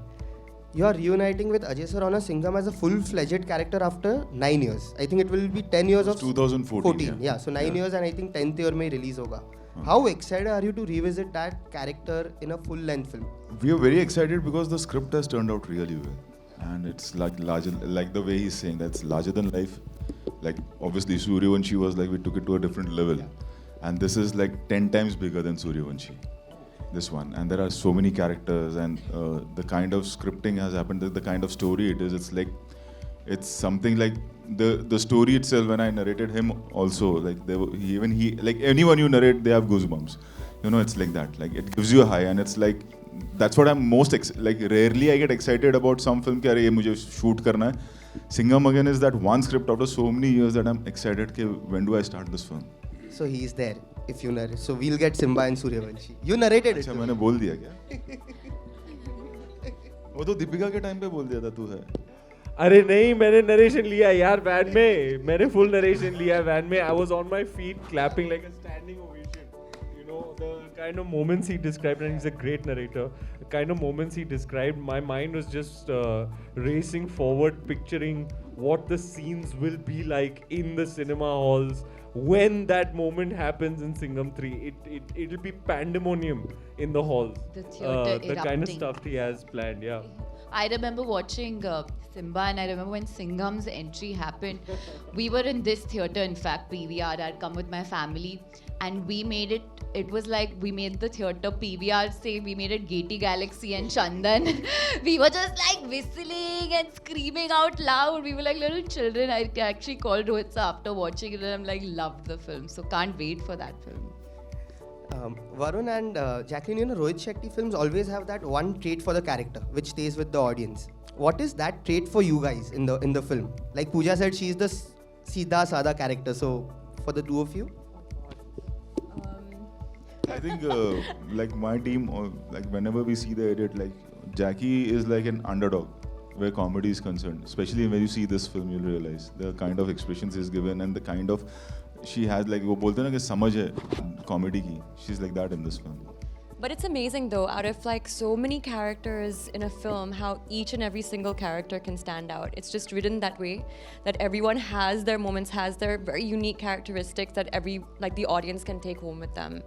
You are reuniting with Ajay sir on a Singham as a full-fledged character after 9 years. I think it will be 10 years of 2014. Yeah, so 9 years and I think 10th year may release hoga. How excited are you to revisit that character in a full-length film? We are very excited because the script has turned out really well, and it's like larger, like the way he's saying that's larger than life. Like obviously Suryavanshi was like we took it to a different level, and this is like 10 times bigger than Suryavanshi. This one, and there are so many characters, and the kind of scripting has happened, the kind of story it is, it's like it's something like the story itself. When I narrated him also, like he like anyone you narrate, they have goosebumps. You know, it's like that. Like it gives you a high, and it's like that's what I'm most like. Rarely I get excited about some film. कि अरे ये मुझे shoot करना है. Singham Again is that one script after so many years that I'm excited. कि when do I start this film? So he is there. If you narrate, so we'll get Simba and Suryavanshi. You narrated it. अच्छा मैंने बोल दिया क्या? वो तो दीपिका के time पे बोल दिया था तू है. अरे नहीं, मैंने नरेशन लिया यार वैन में. मैंने फुल नरेशन लिया वैन में. I was on my feet clapping like a standing ovation. You know, the kind of moments he described, and he's a great narrator. The kind of moments he described, my mind was just racing forward, picturing what the scenes will be like in the cinema halls. When that moment happens in Singham 3, it'll be pandemonium in the halls. The theatre the kind of erupting. stuff he has planned, yeah. I remember watching Simba, and I remember when Singham's entry happened. We were in this theatre, in fact, PVR. I'd come with my family, and we made it. It was like we made the theatre PVR say we made it Gaiety Galaxy and Chandan. We were just like whistling and screaming out loud. We were like little children. I actually called Rohit sir after watching it, and I'm like, loved the film. So can't wait for that film. Varun and Jacqueline, you know, Rohit Shetty films always have that one trait for the character which stays with the audience. What is that trait for you guys in the film? Like Pooja said, she's the Siddha Sada character. So for the two of you? I think like my team, or like whenever we see the edit, like Jackie is like an underdog where comedy is concerned. Especially when you see this film, you'll realize the kind of expressions he's given and the kind of she has, like वो बोलते हैं ना कि समझ है comedy की. She's like that in this film. But it's amazing though, out of like so many characters in a film, how each and every single character can stand out. It's just written that way, that everyone has their moments, has their very unique characteristics that the audience can take home with them.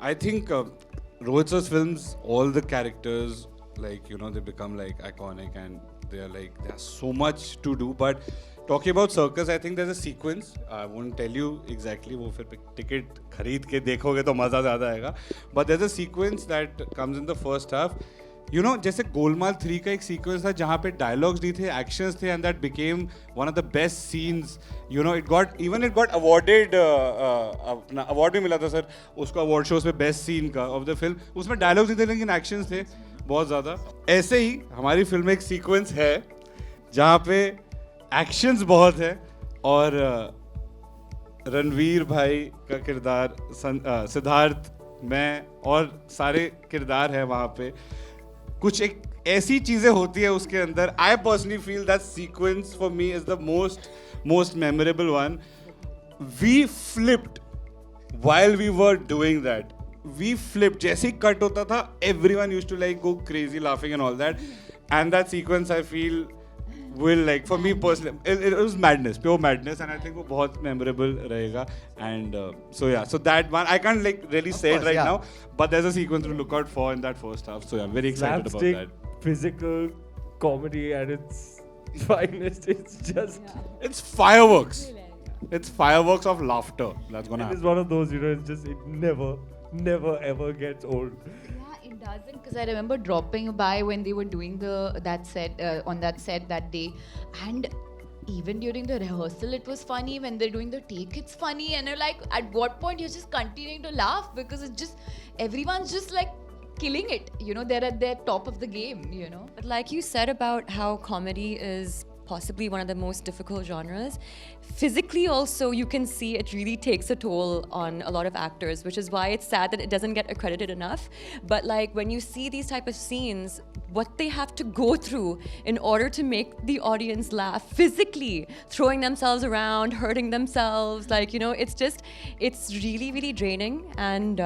I think Rohit sir's films, all the characters, like, you know, they become like iconic, and there's so much to do. But talking about Circus, I think there's a sequence. I won't tell you exactly. वो फिर ticket खरीद के देखोगे तो मज़ा ज़्यादा आएगा. But there's a sequence that comes in the first half. You know, जैसे गोलमाल 3 का एक sequence था जहाँ पे dialogues नहीं थे, actions थे, and that became one of the best scenes. You know, it got awarded अपना award भी मिला था सर उसको award shows पे best scene का of the film. उसमें dialogues नहीं थे लेकिन actions थे बहुत ज़्यादा. ऐसे ही हमारी फिल्म में एक sequence है जहाँ पे एक्शंस बहुत है, और रणवीर भाई का किरदार, सिद्धार्थ, मैं और सारे किरदार हैं वहाँ पे. कुछ एक ऐसी चीज़ें होती है उसके अंदर. I personally feel that sequence for me is the most memorable one. We flipped while we were doing that. We flipped. जैसे ही कट होता था, everyone used to like go crazy laughing and all that. And that sequence I feel will like for me personally it was madness, pure madness, and I think वो बहुत memorable रहेगा. And so yeah, so that one I can't like really say course, it right yeah. now, but there's a sequence to look out for in that first half. So yeah, very excited Slapstick, about that. physical comedy at its finest. It's just. It's fireworks. It's fireworks of laughter. That's gonna It is happen. one of those, it's just, it never ever gets old. Yeah, it doesn't, because I remember dropping by when they were doing that set on that set that day, and even during the rehearsal it was funny. When they're doing the take, it's funny, and you're like, at what point you're just continuing to laugh because it's just everyone's just like killing it. They're at their top of the game. But like you said about how comedy is possibly one of the most difficult genres, physically also you can see it really takes a toll on a lot of actors, which is why it's sad that it doesn't get accredited enough. But like when you see these type of scenes, what they have to go through in order to make the audience laugh physically, throwing themselves around, hurting themselves, it's really, really draining. And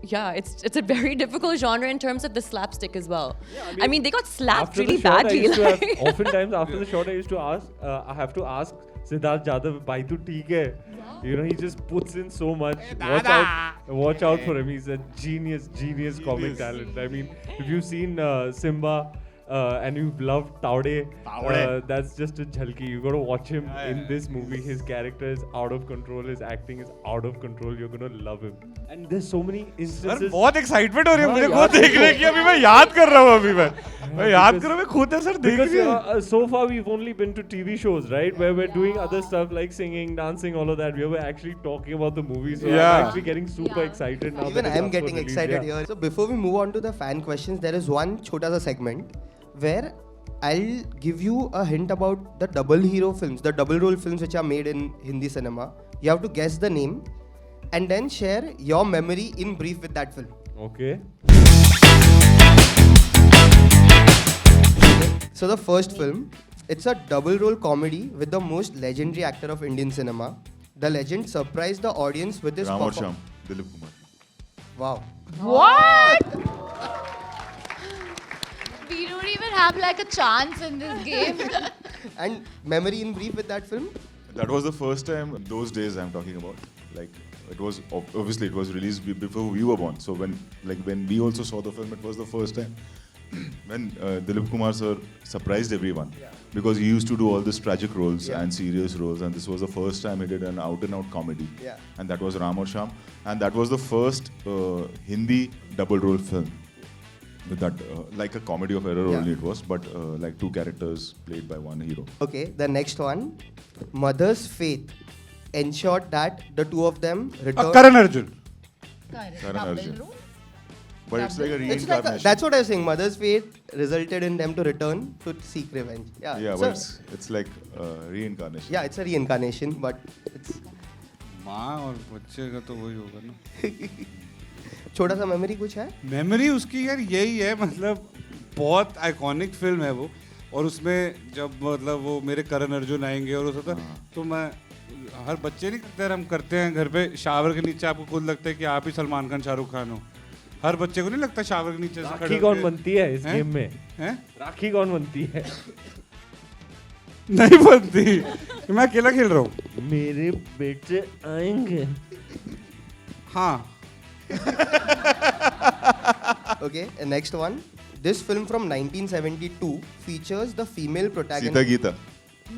yeah, it's a very difficult genre in terms of the slapstick as well. I mean, they got slapped After really the shot, I badly. used to have, like- oftentimes after the shot, I have to ask Siddharth Jadhav, bhai tu theek hai? He just puts in so much. Watch out for him. He's a genius comic talent. I mean, if you've seen Simba and you love Taude, that's just a jhalki. You got to watch him in this movie. His character is out of control. His acting is out of control. You're gonna love him. And there's so many sir instances. बहुत excitement हो रही है हाँ, मुझे यार, खुद देखने की. अभी मैं याद कर रहा हूँ. मैं याद कर रहा हूँ. मैं खुद है सर देख Because रही हूँ. so far we've only been to TV shows, right? Where we're doing other stuff like singing, dancing, all of that. We were actually talking about the movie, so Yeah. I'm actually getting super excited now. Even that I it's am up for getting release, excited yeah. here. So before we move on to the fan questions, there is one chota sa segment where I'll give you a hint about the double hero films, the double role films which are made in Hindi cinema. You have to guess the name and then share your memory in brief with that film. Okay. So the first film, it's a double role comedy with the most legendary actor of Indian cinema. The legend surprised the audience with his Ram aur perform- Shyam, Dilip Kumar. Wow. What? We don't even have like a chance in this game. And memory in brief with that film? That was the first time, those days I'm talking about. Like, it was, obviously it was released before we were born. So when we also saw the film, it was the first time when Dilip Kumar sir surprised everyone. Because he used to do all these tragic roles and serious roles, and this was the first time he did an out-and-out comedy. Yeah. And that was Ram aur Shyam. And that was the first Hindi double role film. With that, like a comedy of error only it was, but like two characters played by one hero. Okay, the next one. Mother's faith ensured that the two of them returned. Karan Arjun. Karan Arjun. But it's like a It's like reincarnation. that's what I was saying. Mother's faith resulted in them to return to seek revenge. Yeah, Yeah, so- but it's like reincarnation. yeah, it's a reincarnation, but it's माँ और बच्चे का तो वही होगा ना. छोटा सा मेमोरी कुछ है? मेमोरी उसकी यार यही है, मतलब बहुत आइकॉनिक फिल्म है वो. और उसमें जब मतलब वो मेरे करण अर्जुन आएंगे और होता तो मैं हर बच्चे नहीं करते, हम करते हैं घर पे शावर के नीचे. आपको खुद लगता है कि आप ही सलमान खान शाहरुख खान हो. हर बच्चे को नहीं लगता शावर के नीचे से खड़े राखी होके- कौन बनती है इस हैं? गेम में? हैं? राखी कौन बनती है? नहीं बनती. मैं अकेला खेल रहा हूँ. मेरे बेटे आएंगे. हाँ. Okay, and next one. This film from 1972 features the female Sita protagonist. Geeta.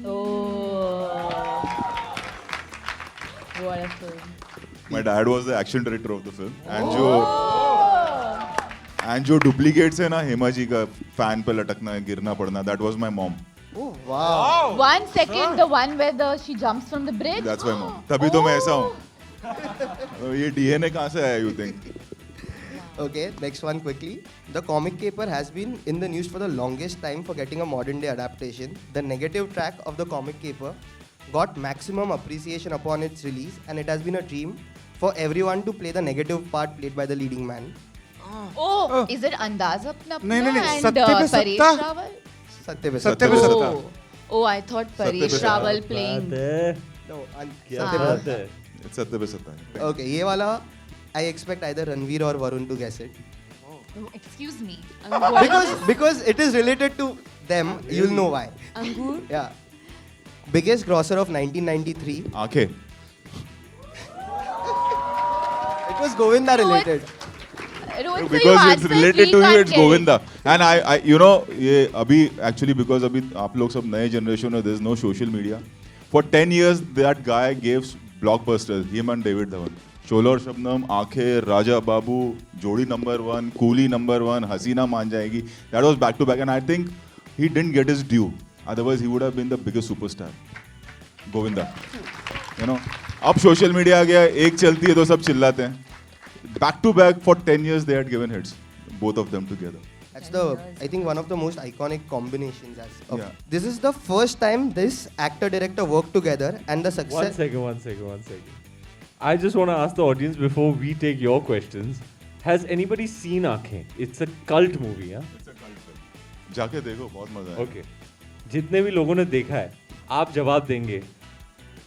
Oh. What a film. My dad was the action director of the film. And जो duplicates है ना हेमा जी का fan पे लटकना गिरना पड़ना, that was my mom. Oh wow! 1 second, the one where she jumps from the bridge. That's my mom. तभी तो मैं ऐसा हूँ. ये DNA कहाँ से आया, you think? Okay, next one quickly. The comic caper has been in the news for the longest time for getting a modern day adaptation. The negative track of the comic caper got maximum appreciation upon its release, and it has been a dream for everyone to play the negative part played by the leading man. Oh, is it Andaz Apna Apna नहीं, नहीं, and सत्ते पे Paresh सत्ता. Rawal? Satya पे सत्ते पे सत्या. सत्ता. Oh, I thought Paresh पे Rawal सत्ता. playing. No, क्या Satya बात पे- है? It's सत्ते पे सत्ता. Okay, ये वाला I expect either Ranveer or Varun to guess it. Oh, excuse me. Because it is related to them, you'll know why. Angur? Yeah. Biggest grosser of 1993. Aankhen. It was Govinda related. Rohit, so you Because it's answered related to we you, can't it's get it. Govinda. And I you know, ये अभी actually because अभी आप लोग सब नए generation हो, there's no social media. For 10 years, that guy gave blockbusters. Him and David Dhawan. शोला और शबनम, आंखें, राजा बाबू, जोड़ी number 1, कूली number 1, हसीना मान जाएगी. That was back to back, and I think he didn't get his due. Otherwise, he would have been the biggest superstar. Govinda. You know. अब social media आ गया, एक चलती है तो सब चिल्लाते हैं. Back to back for 10 years, they had given hits, both of them together. That's I think one of the most iconic combinations. Yeah. This is the first time this actor-director worked together, and the success. One second. I just want to ask the audience before we take your questions. Has anybody seen Aankhen? It's a cult movie, huh? It's a cult film. जाके देखो, बहुत मजा है. Okay. जितने भी लोगों ने देखा है, आप जवाब देंगे.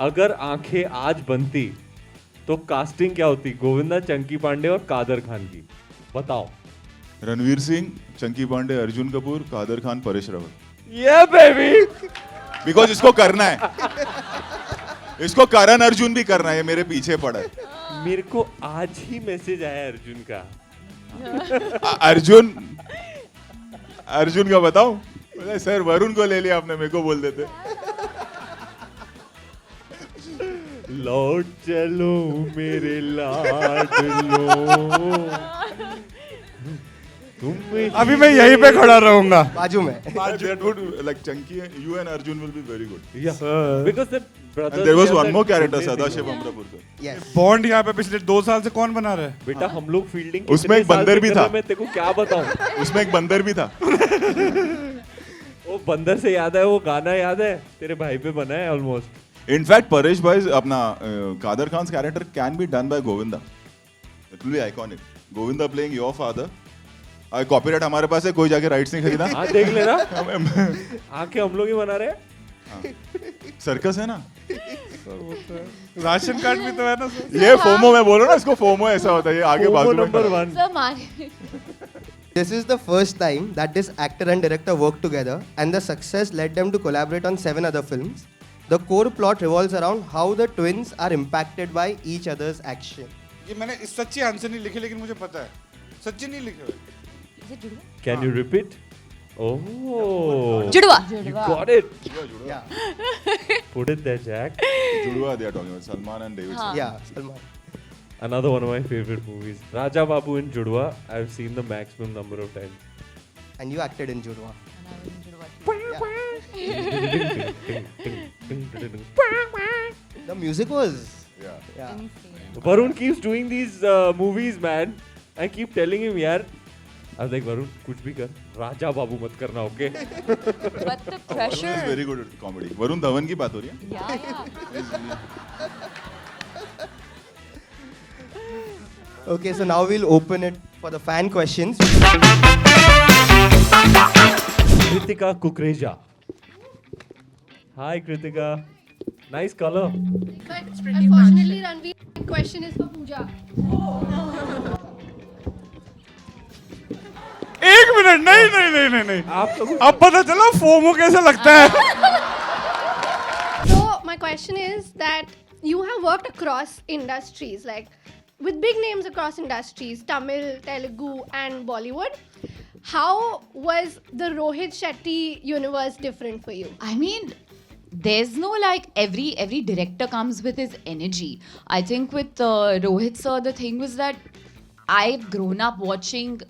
अगर आंखें आज बनती, तो कास्टिंग क्या होती? गोविंदा, चंकी पांडे और कादर खान की. बताओ. Ranveer Singh, Chunky Pandey, Arjun Kapoor, Kader Khan, Paresh Rawal. Yeah, baby. Because इसको करना है. इसको करण अर्जुन भी करना है, ये मेरे पीछे पड़ा है. मेरे को आज ही मैसेज आया अर्जुन का. अर्जुन का बताओ. सर वरुण को ले लिया आपने, मेरे को बोल देते. लौट चलो मेरे लाडलो. अभी मैं यहीं पे खड़ा रहूंगा. बाजू में. That would like Chunky, you and Arjun will be very good. Yeah, because the brothers. And there was have one that more character, amazing Sadashiv role. Amrapurkar. Yes. Bond यहाँ पे पिछले 2 साल से कौन बना रहा है? बेटा हम लोग फील्डिंग उसमें एक बंदर भी था. मैं तेरे को क्या बताऊं. उसमें एक बंदर भी था. वो बंदर से याद है, वो गाना याद है, तेरे भाई पे बना है almost. In fact, Paresh bhai, अपना Kader Khan's character can be done by Govinda. It will be iconic. Govinda playing your father. Copyright हमारे पास है, कोई जाके राइट्स नहीं खरीदा. हाँ देख लेना. आंखें हम लोग ही बना रहे हैं. सर्कस है ना. राशन कार्ड भी तो है ना. ये फोमो मैं बोलो ना, इसको फोमो ऐसा होता है. ये आगे बाजू में number 1. Sir, Mari. This is the first time that this actor and director worked together, and the success led them to collaborate on 7 other films. The core plot revolves around how the twins are impacted by each other's action. ये मैंने इस सच्ची answer नहीं लिखे, लेकिन मुझे पता है. सच्ची नहीं लिखे हुए. Can you repeat? Oh. जुड़वा. You got it. Yeah. Put it there, Jack. जुड़वा they are talking about Salman and David. Yeah. Salman. Another one of my favorite movies. Raja Babu in Judwa. I've seen the maximum number of times. And you acted in Judwa. The music was. Yeah. Varun keeps doing these movies, man. I keep telling him, yaar. I was like, Varun, कुछ भी कर, राजा बाबू मत करना, okay? But the Varun pressure. is very good at comedy. Varun Dhawan की बात हो रही है. Yeah. Okay, so now we'll open it for the fan questions. Kritika Kukreja. Hi, Kritika. Nice color. But unfortunately, Ranveer, my question is for Pooja. एक minute. नहीं. आप तो अब पता चला फोमो कैसे लगता है. So my question is that you have worked across industries, like with big names across industries, Tamil, Telugu, and Bollywood. How was the Rohit Shetty universe different for you? I mean, there's no like every director comes with his energy. I think with Rohit sir, the thing was that I've grown up watching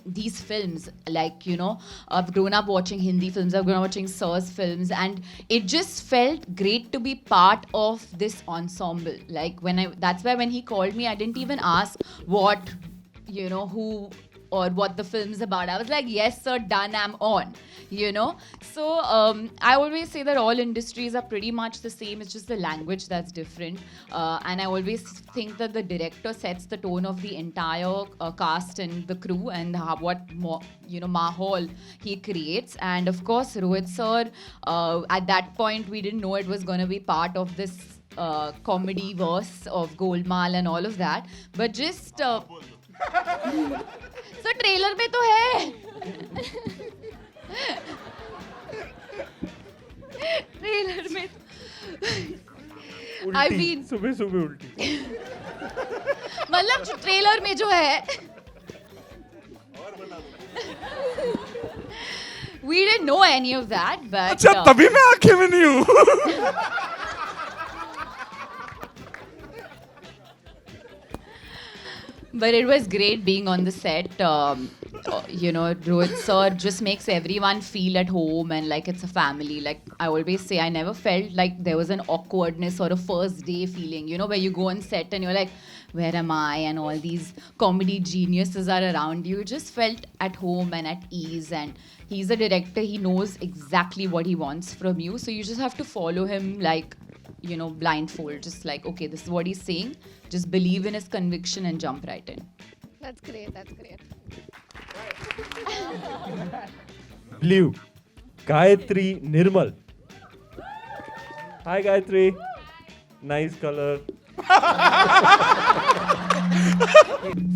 these films, like, you know, I've grown up watching Hindi films, I've grown up watching Sir's films, and it just felt great to be part of this ensemble. Like that's why when he called me, I didn't even ask what, you know, who or what the film's about. I was like, yes sir, done, I'm on, you know. So I always say that all industries are pretty much the same, it's just the language that's different. And I always think that the director sets the tone of the entire cast and the crew, and what you know, mahal he creates. And of course Rohit sir, at that point we didn't know it was going to be part of this comedy verse of Golmaal and all of that, but just so trailer में तो है. उल्टी mean- सुबह सुबह उल्टी मतलब trailer में जो है we didn't know any of that, but अच्छा तभी मैं आंखें में नहीं हूँ. But it was great being on the set. You know, Rohit sir just makes everyone feel at home and like it's a family. Like I always say, I never felt like there was an awkwardness or a first day feeling, you know, where you go on set and you're like, where am I? And all these comedy geniuses are around you. You just felt at home and at ease. And he's a director, he knows exactly what he wants from you. So you just have to follow him like, you know, blindfold. Just like, okay, this is what he's saying. Just believe in his conviction and jump right in. That's great. That's great. Blue. Gayatri Nirmal. Hi Gayatri. Nice color.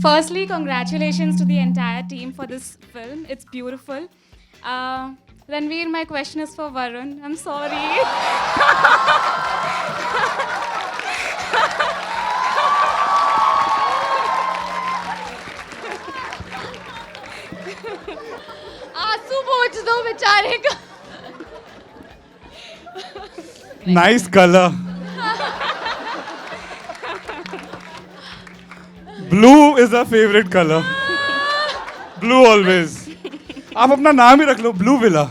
Firstly, congratulations to the entire team for this film. It's beautiful. Ranveer, my question is for Varun. I'm sorry. आंसू पोंछ दो बेचारे का. Nice color. Blue is our favorite color. Blue always. आप अपना नाम ही रख लो, Blue Villa.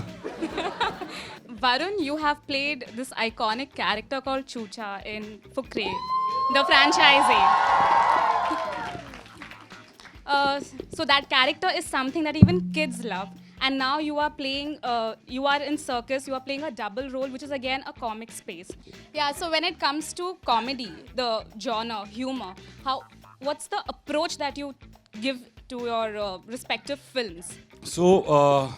Varun, you have played this iconic character called Chucha in Fukre, the franchisee. So that character is something that even kids love. And now you are playing, you are in Circus, you are playing a double role, which is again a comic space. Yeah, so when it comes to comedy, the genre, humor, what's the approach that you give to your respective films? So,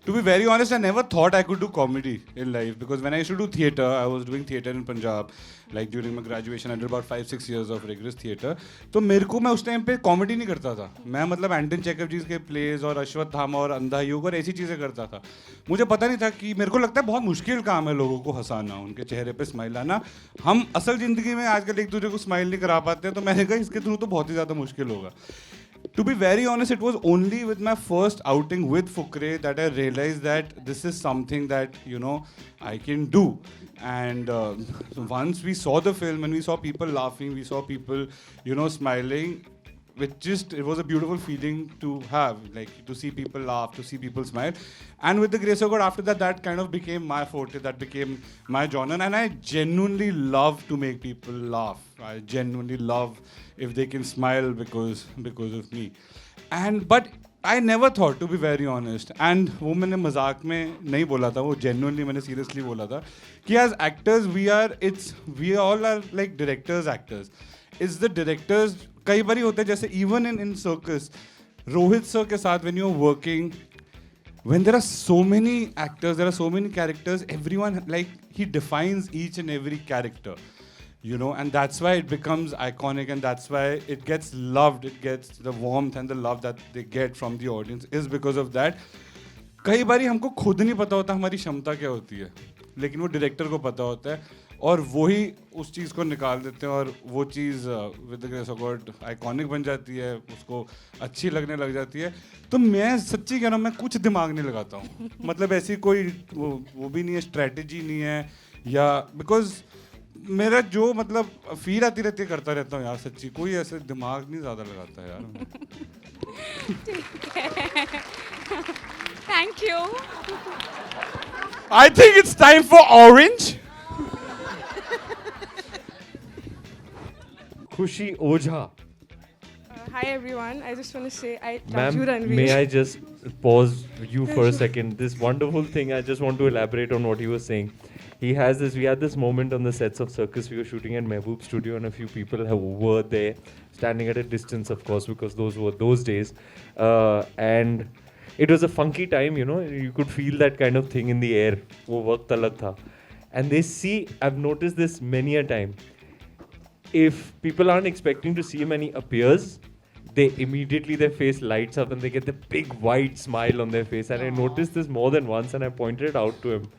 to be very honest, I never thought I could do comedy in life because when I used to do theatre, I was doing theatre in Punjab. Like during my graduation, I did about 5-6 years of rigorous theatre. तो मेरे को मैं उस time पे comedy नहीं करता था. मैं मतलब एंटन चेकअप जी के प्लेज और अश्वत्थामा और अंधा युग और ऐसी चीज़ें करता था. मुझे पता नहीं था कि मेरे को लगता है बहुत मुश्किल काम है लोगों को हंसाना, उनके चेहरे पे स्माइल आना. हम असल ज़िंदगी में आजकल एक दूसरे को स्माइल नहीं करा पाते हैं, तो मैंने कहा इसके थ्रू तो बहुत ही ज़्यादा मुश्किल होगा. To be very honest, it was only with my first outing with Fukre that I realized that this is something that, you know, I can do. And so once we saw the film and we saw people laughing, we saw people, you know, smiling, it was a beautiful feeling to have, like to see people laugh, to see people smile. And with the grace of God, after that, that kind of became my forte, that became my genre. And I genuinely love to make people laugh. I genuinely love if they can smile because of me. But I never thought, to be very honest, and वो मैंने मजाक में नहीं बोला था, वो genuinely मैंने seriously बोला था, कि as actors we all are like directors, actors. It's the directors, कई बारी होता है जैसे even in Circus, Rohit sir के साथ when you're working, when there are so many actors, there are so many characters, everyone, like, he defines each and every character. You know, and that's why it becomes iconic and that's why it gets loved, it gets the warmth and the love that they get from the audience is because of that. कई बारी हमको खुद नहीं पता होता हमारी क्षमता क्या होती है, लेकिन वो डायरेक्टर को पता होता है और वही उस चीज़ को निकाल देते हैं और वो चीज़ with the grace of God iconic बन जाती है, उसको अच्छी लगने लग जाती है. तो मैं सच्ची कह रहा हूँ, मैं कुछ दिमाग नहीं लगाता हूँ. मतलब ऐसी कोई वो भी नहीं है, स्ट्रेटजी नहीं है, या बिकॉज मेरा जो मतलब फील आती रहती है करता रहता हूँ यार. सच्ची कोई ऐसे दिमाग नहीं ज़्यादा लगाता है यार. Thank you. I think it's time for Orange. Khushi Ojha. Hi everyone, I just want to say I love Ma'am, you, Ranveer. may I just pause you for a second? This wonderful thing, I just want to elaborate on what he was saying. We had this moment on the sets of Circus. We were shooting at Mehboob Studio and a few people were there, standing at a distance, of course, because those were those days. And it was a funky time, you know, you could feel that kind of thing in the air. वो वक्त अलग था. And they see, I've noticed this many a time. If people aren't expecting to see him and he appears, their face lights up and they get the big wide smile on their face. And I noticed this more than once and I pointed it out to him.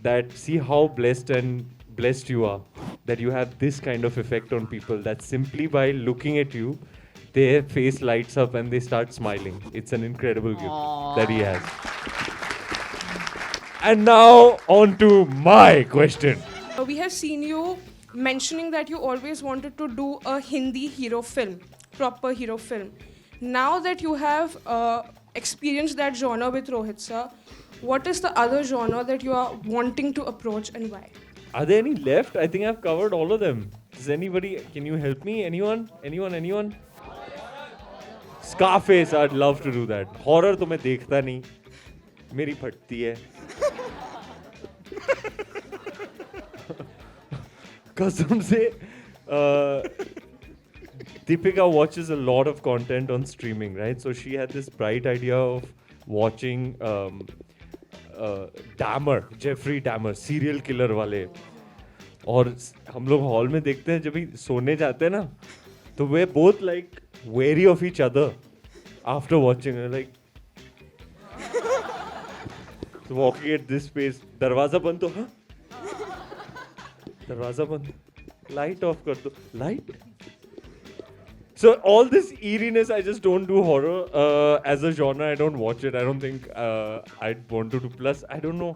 That see how blessed you are. that you have this kind of effect on people, that simply by looking at you, their face lights up and they start smiling. It's an incredible gift that he has. And now on to my question. We have seen you mentioning that you always wanted to do a Hindi hero film, proper hero film. Now that you have experienced that genre with Rohit sir, what is the other genre that you are wanting to approach and why? Are there any left? I think I've covered all of them. Does anybody, can you help me? Anyone? Scarface, I'd love to do that. Horror तो मैं देखता नहीं, मेरी फटती है. कसम से, Deepika watches a lot of content on streaming, right? So she had this bright idea of watching Dahmer, Jeffrey Dahmer, serial killer वाले. और हम लोग हॉल में देखते हैं, जब भी सोने जाते हैं ना, तो we're both like wary of each other after watching. We're like walking at this pace. दरवाजा बंद तो हाँ, दरवाजा बंद, light off कर दो, light. So all this eeriness, I just don't do horror as a genre. I don't watch it. I don't think I'd want to do. Plus, I don't know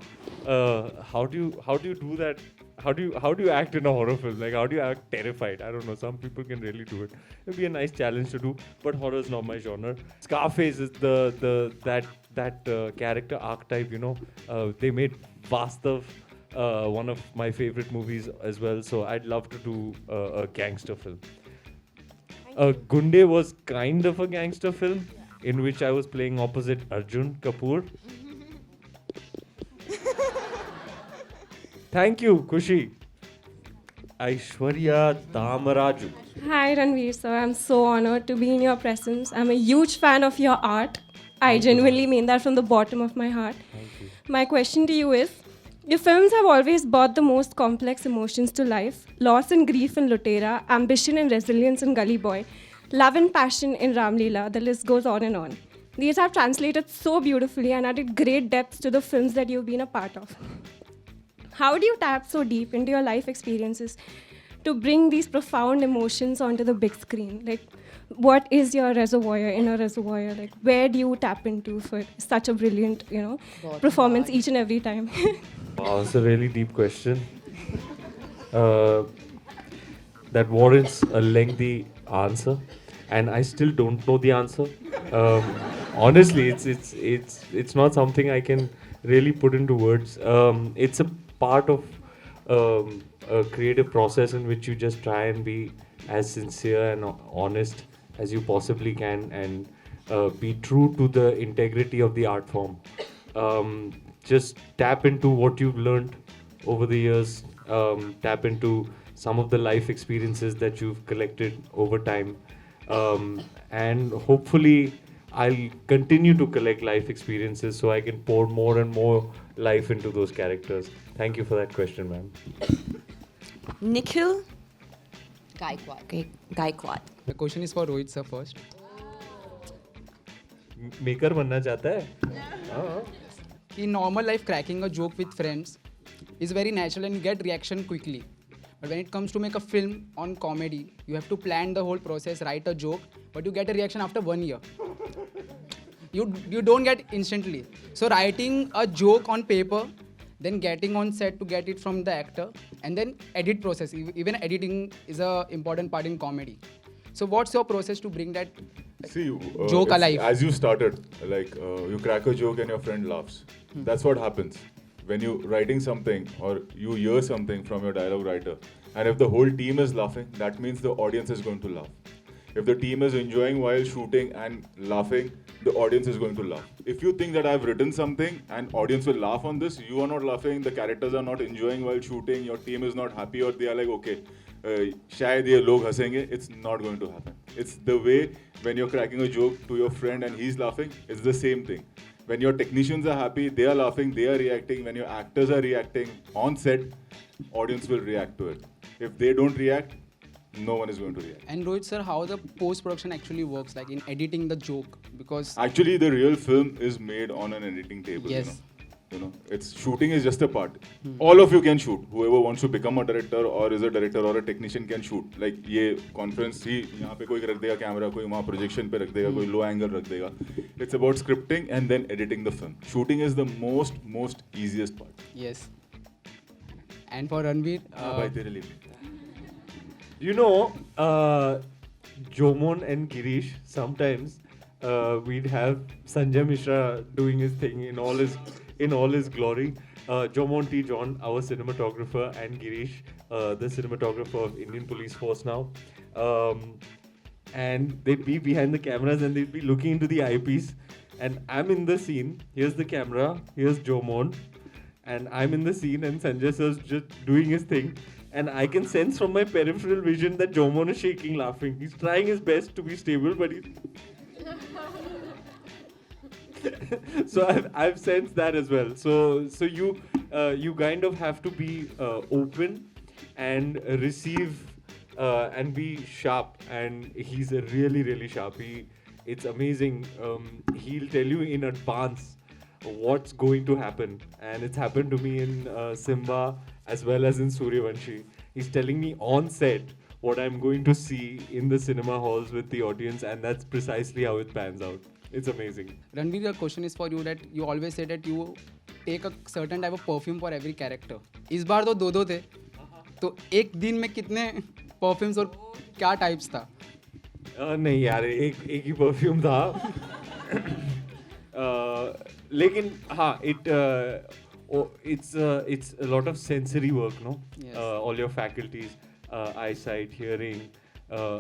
how do you do that. How do you act in a horror film? Like, how do you act terrified? I don't know. Some people can really do it. It'd be a nice challenge to do, but horror is not my genre. Scarface is that character archetype. You know, they made Vastav one of my favorite movies as well. So I'd love to do a gangster film. Gunde was kind of a gangster film in which I was playing opposite Arjun Kapoor. Thank you, Kushi. Aishwarya Damaraju. Hi Ranveer sir, I'm so honored to be in your presence. I'm a huge fan of your art. I genuinely mean that from the bottom of my heart. Thank you. My question to you is, your films have always brought the most complex emotions to life. Loss and grief in Lutera, ambition and resilience in Gully Boy, love and passion in Ram Leela, the list goes on and on. These have translated so beautifully and added great depth to the films that you've been a part of. How do you tap so deep into your life experiences to bring these profound emotions onto the big screen? Like, what is your inner reservoir? Like, where do you tap into for such a brilliant, performance each and every time? Wow, that's a really deep question. That warrants a lengthy answer, and I still don't know the answer. Honestly, it's not something I can really put into words. It's a part of a creative process in which you just try and be as sincere and honest as you possibly can, and be true to the integrity of the art form. Just tap into what you've learned over the years, tap into some of the life experiences that you've collected over time, and hopefully I'll continue to collect life experiences so I can pour more and more life into those characters. Thank you for that question, ma'am. Nikhil Gaikwad. The question is for Rohit sir first. Maker बनना चाहता है? In normal life, cracking a joke with friends is very natural and you get reaction quickly. But when it comes to make a film on comedy, you have to plan the whole process, write a joke, but you get a reaction after 1 year. You don't get instantly. So writing a joke on paper, then getting on set to get it from the actor, and then edit process. Even editing is an important part in comedy. So what's your process to bring that joke alive? As you started, like you crack a joke and your friend laughs. That's what happens when you're writing something or you hear something from your dialogue writer, and if the whole team is laughing, that means the audience is going to laugh. If the team is enjoying while shooting and laughing, the audience is going to laugh. If you think that I've written something and audience will laugh on this, you are not laughing, the characters are not enjoying while shooting, your team is not happy, or they are like, okay, शायद ये लोग हंसेंगे, it's not going to happen. It's the way when you're cracking a joke to your friend and he's laughing, it's the same thing. When your technicians are happy, they are laughing, they are reacting. When your actors are reacting on set, audience will react to it. If they don't react, no one is going to react. And Rohit sir, how the post-production actually works, like in editing the joke? Because actually the real film is made on an editing table. Yes. You know? You know, it's shooting is just a part. All of you can shoot. Whoever wants to become a director or is a director or a technician can shoot. Like ये conference थी, यहाँ पे कोई रख देगा camera, कोई वहाँ projection पे रख देगा, कोई low angle रख देगा. It's about scripting and then editing the film. Shooting is the most easiest part. Yes. And for Ranveer, भाई तेरे लिए. You know, Jomon and Girish, sometimes we'd have Sanjay Mishra doing his thing in all his glory. Jomon T. John, our cinematographer, and Girish, the cinematographer of Indian Police Force now. And they'd be behind the cameras and they'd be looking into the eyepiece. And I'm in the scene. Here's the camera. Here's Jomon. And I'm in the scene and Sanjay sir's just doing his thing. And I can sense from my peripheral vision that Jomon is shaking, laughing. He's trying his best to be stable, but he's... So I've sensed that as well. So you kind of have to be open and receive and be sharp. And he's a really sharp. It's amazing. He'll tell you in advance what's going to happen, and it's happened to me in Simba as well as in Suryavanshi. He's telling me on set what I'm going to see in the cinema halls with the audience, and that's precisely how it pans out. It's amazing. Ranveer, the question is for you that you always say that you take a certain type of perfume for every character. इस बार तो दो थे, तो एक दिन में कितने perfumes और क्या types था? नहीं यार, एक ही परफ्यूम था. लेकिन हाँ, it's a lot of sensory work, no? Yes. All your faculties, eyesight, hearing,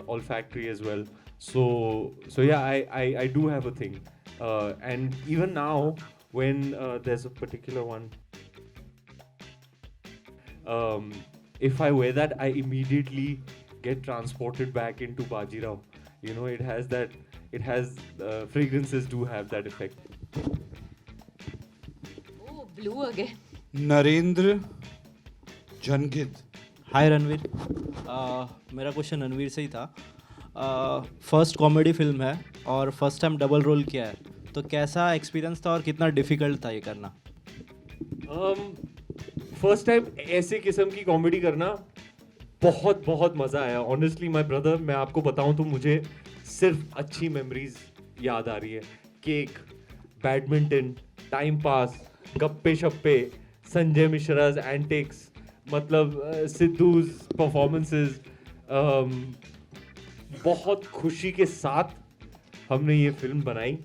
olfactory as well. So yeah, I do have a thing, and even now when there's a particular one, if I wear that, I immediately get transported back into Bajirao. You know, it has fragrances do have that effect. Oh, blue again. Narendra जनगित. हाय रणवीर, मेरा question Ranveer से ही था. First comedy film है और first time double role किया है, तो कैसा experience था और कितना डिफिकल्ट था ये करना? फर्स्ट टाइम ऐसे किस्म की कॉमेडी करना बहुत मज़ा आया. ऑनेस्टली माय ब्रदर, मैं आपको बताऊं तो मुझे सिर्फ अच्छी मेमोरीज याद आ रही है. केक, बैडमिंटन, टाइम पास, गप्पे शप्पे, संजय मिश्राज एंटिक्स, मतलब सिद्धूज परफॉर्मेंसेस. बहुत खुशी के साथ हमने ये फिल्म बनाई,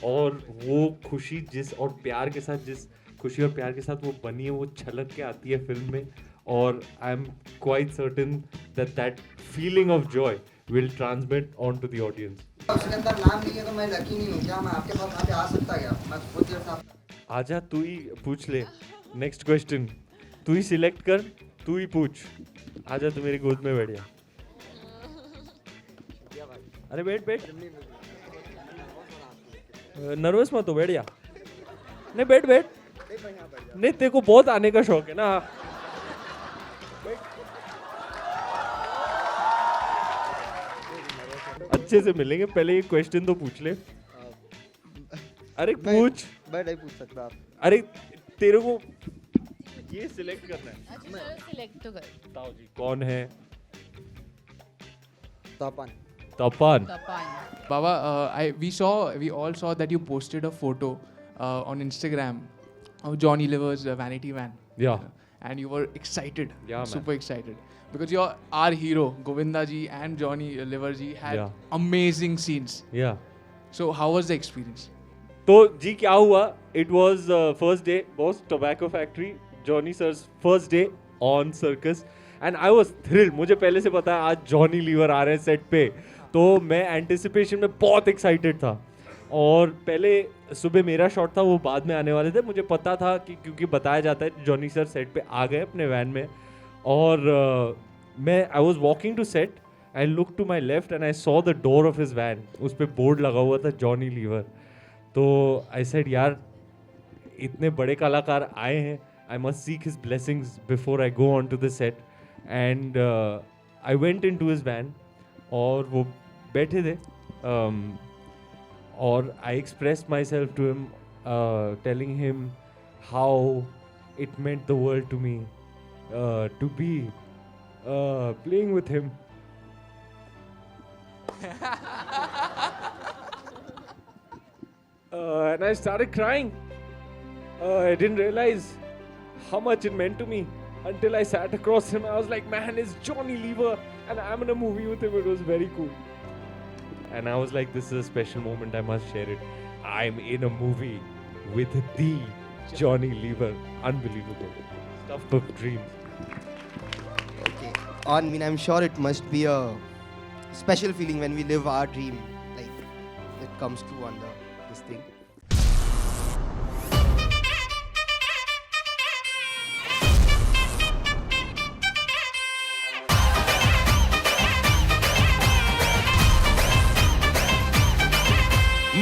और वो खुशी और प्यार के साथ वो बनी है, वो छलक के आती है फिल्म में. और I am quite certain that feeling of joy will transmit on to the audience. उसके अंदर नाम नहीं है तो मैं लकी नहीं हूँ क्या? मैं आपके पास वहाँ पे आ सकता क्या? मैं खुद जैसा. आजा, तू ही पूछ ले. नेक्स्ट क्वेश्चन तू ही सिलेक्ट कर, तू ही पूछ. आजा, तू मेरी गोद में बैठ जा. अरे बैठ. नर्वस मत हो, बैठ जा. नहीं, बैठ. नहीं, तेरे को बहुत आने का शौक है ना. अच्छे से मिलेंगे, पहले ये क्वेश्चन तो पूछ ले. अरे पूछ. मैं नहीं पूछ सकता आप. अरे तेरे को ये सिलेक्ट करना है. अच्छा, सिलेक्ट तो कर. बताओ जी, कौन है? तापन. Baba, we all saw that you posted a photo on Instagram of Johnny Liver's vanity van. Yeah. And you were excited. Yeah, super excited. Because our hero, Govinda ji and Johnny Liver ji had amazing scenes. Yeah. So how was the experience? तो जी क्या हुआ? It was first day, boss tobacco factory, Johnny sir's first day on Cirkus, and I was thrilled. मुझे पहले से पता है आज Johnny liver आ रहे हैं सेट पे, तो मैं एंटिसिपेशन में बहुत एक्साइटेड था. और पहले सुबह मेरा शॉट था, वो बाद में आने वाले थे. मुझे पता था कि क्योंकि बताया जाता है जॉनी सर सेट पे आ गए अपने वैन में. और I was walking to set, I look to my left and I saw the door of his van. उस पर बोर्ड लगा हुआ था जॉनी लीवर. तो आई सेड यार, इतने बड़े कलाकार आए हैं, I must seek his blessings before I go on to the set. And I went in to his van और वो बैठे थे. और I express myself to him, telling him how it meant the world to me to be playing with him. And I started crying. I didn't realize how much it meant to me until I sat across him. I was like, man, it's Johnny Lever, and I'm in a movie with him. It was very cool. And I was like, this is a special moment. I must share it. I'm in a movie with the Johnny Lever. Unbelievable. Stuff of dreams. Okay. I mean, I'm sure it must be a special feeling when we live our dream. Like, it comes true on this thing.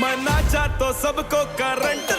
मैं नाचा तो सबको current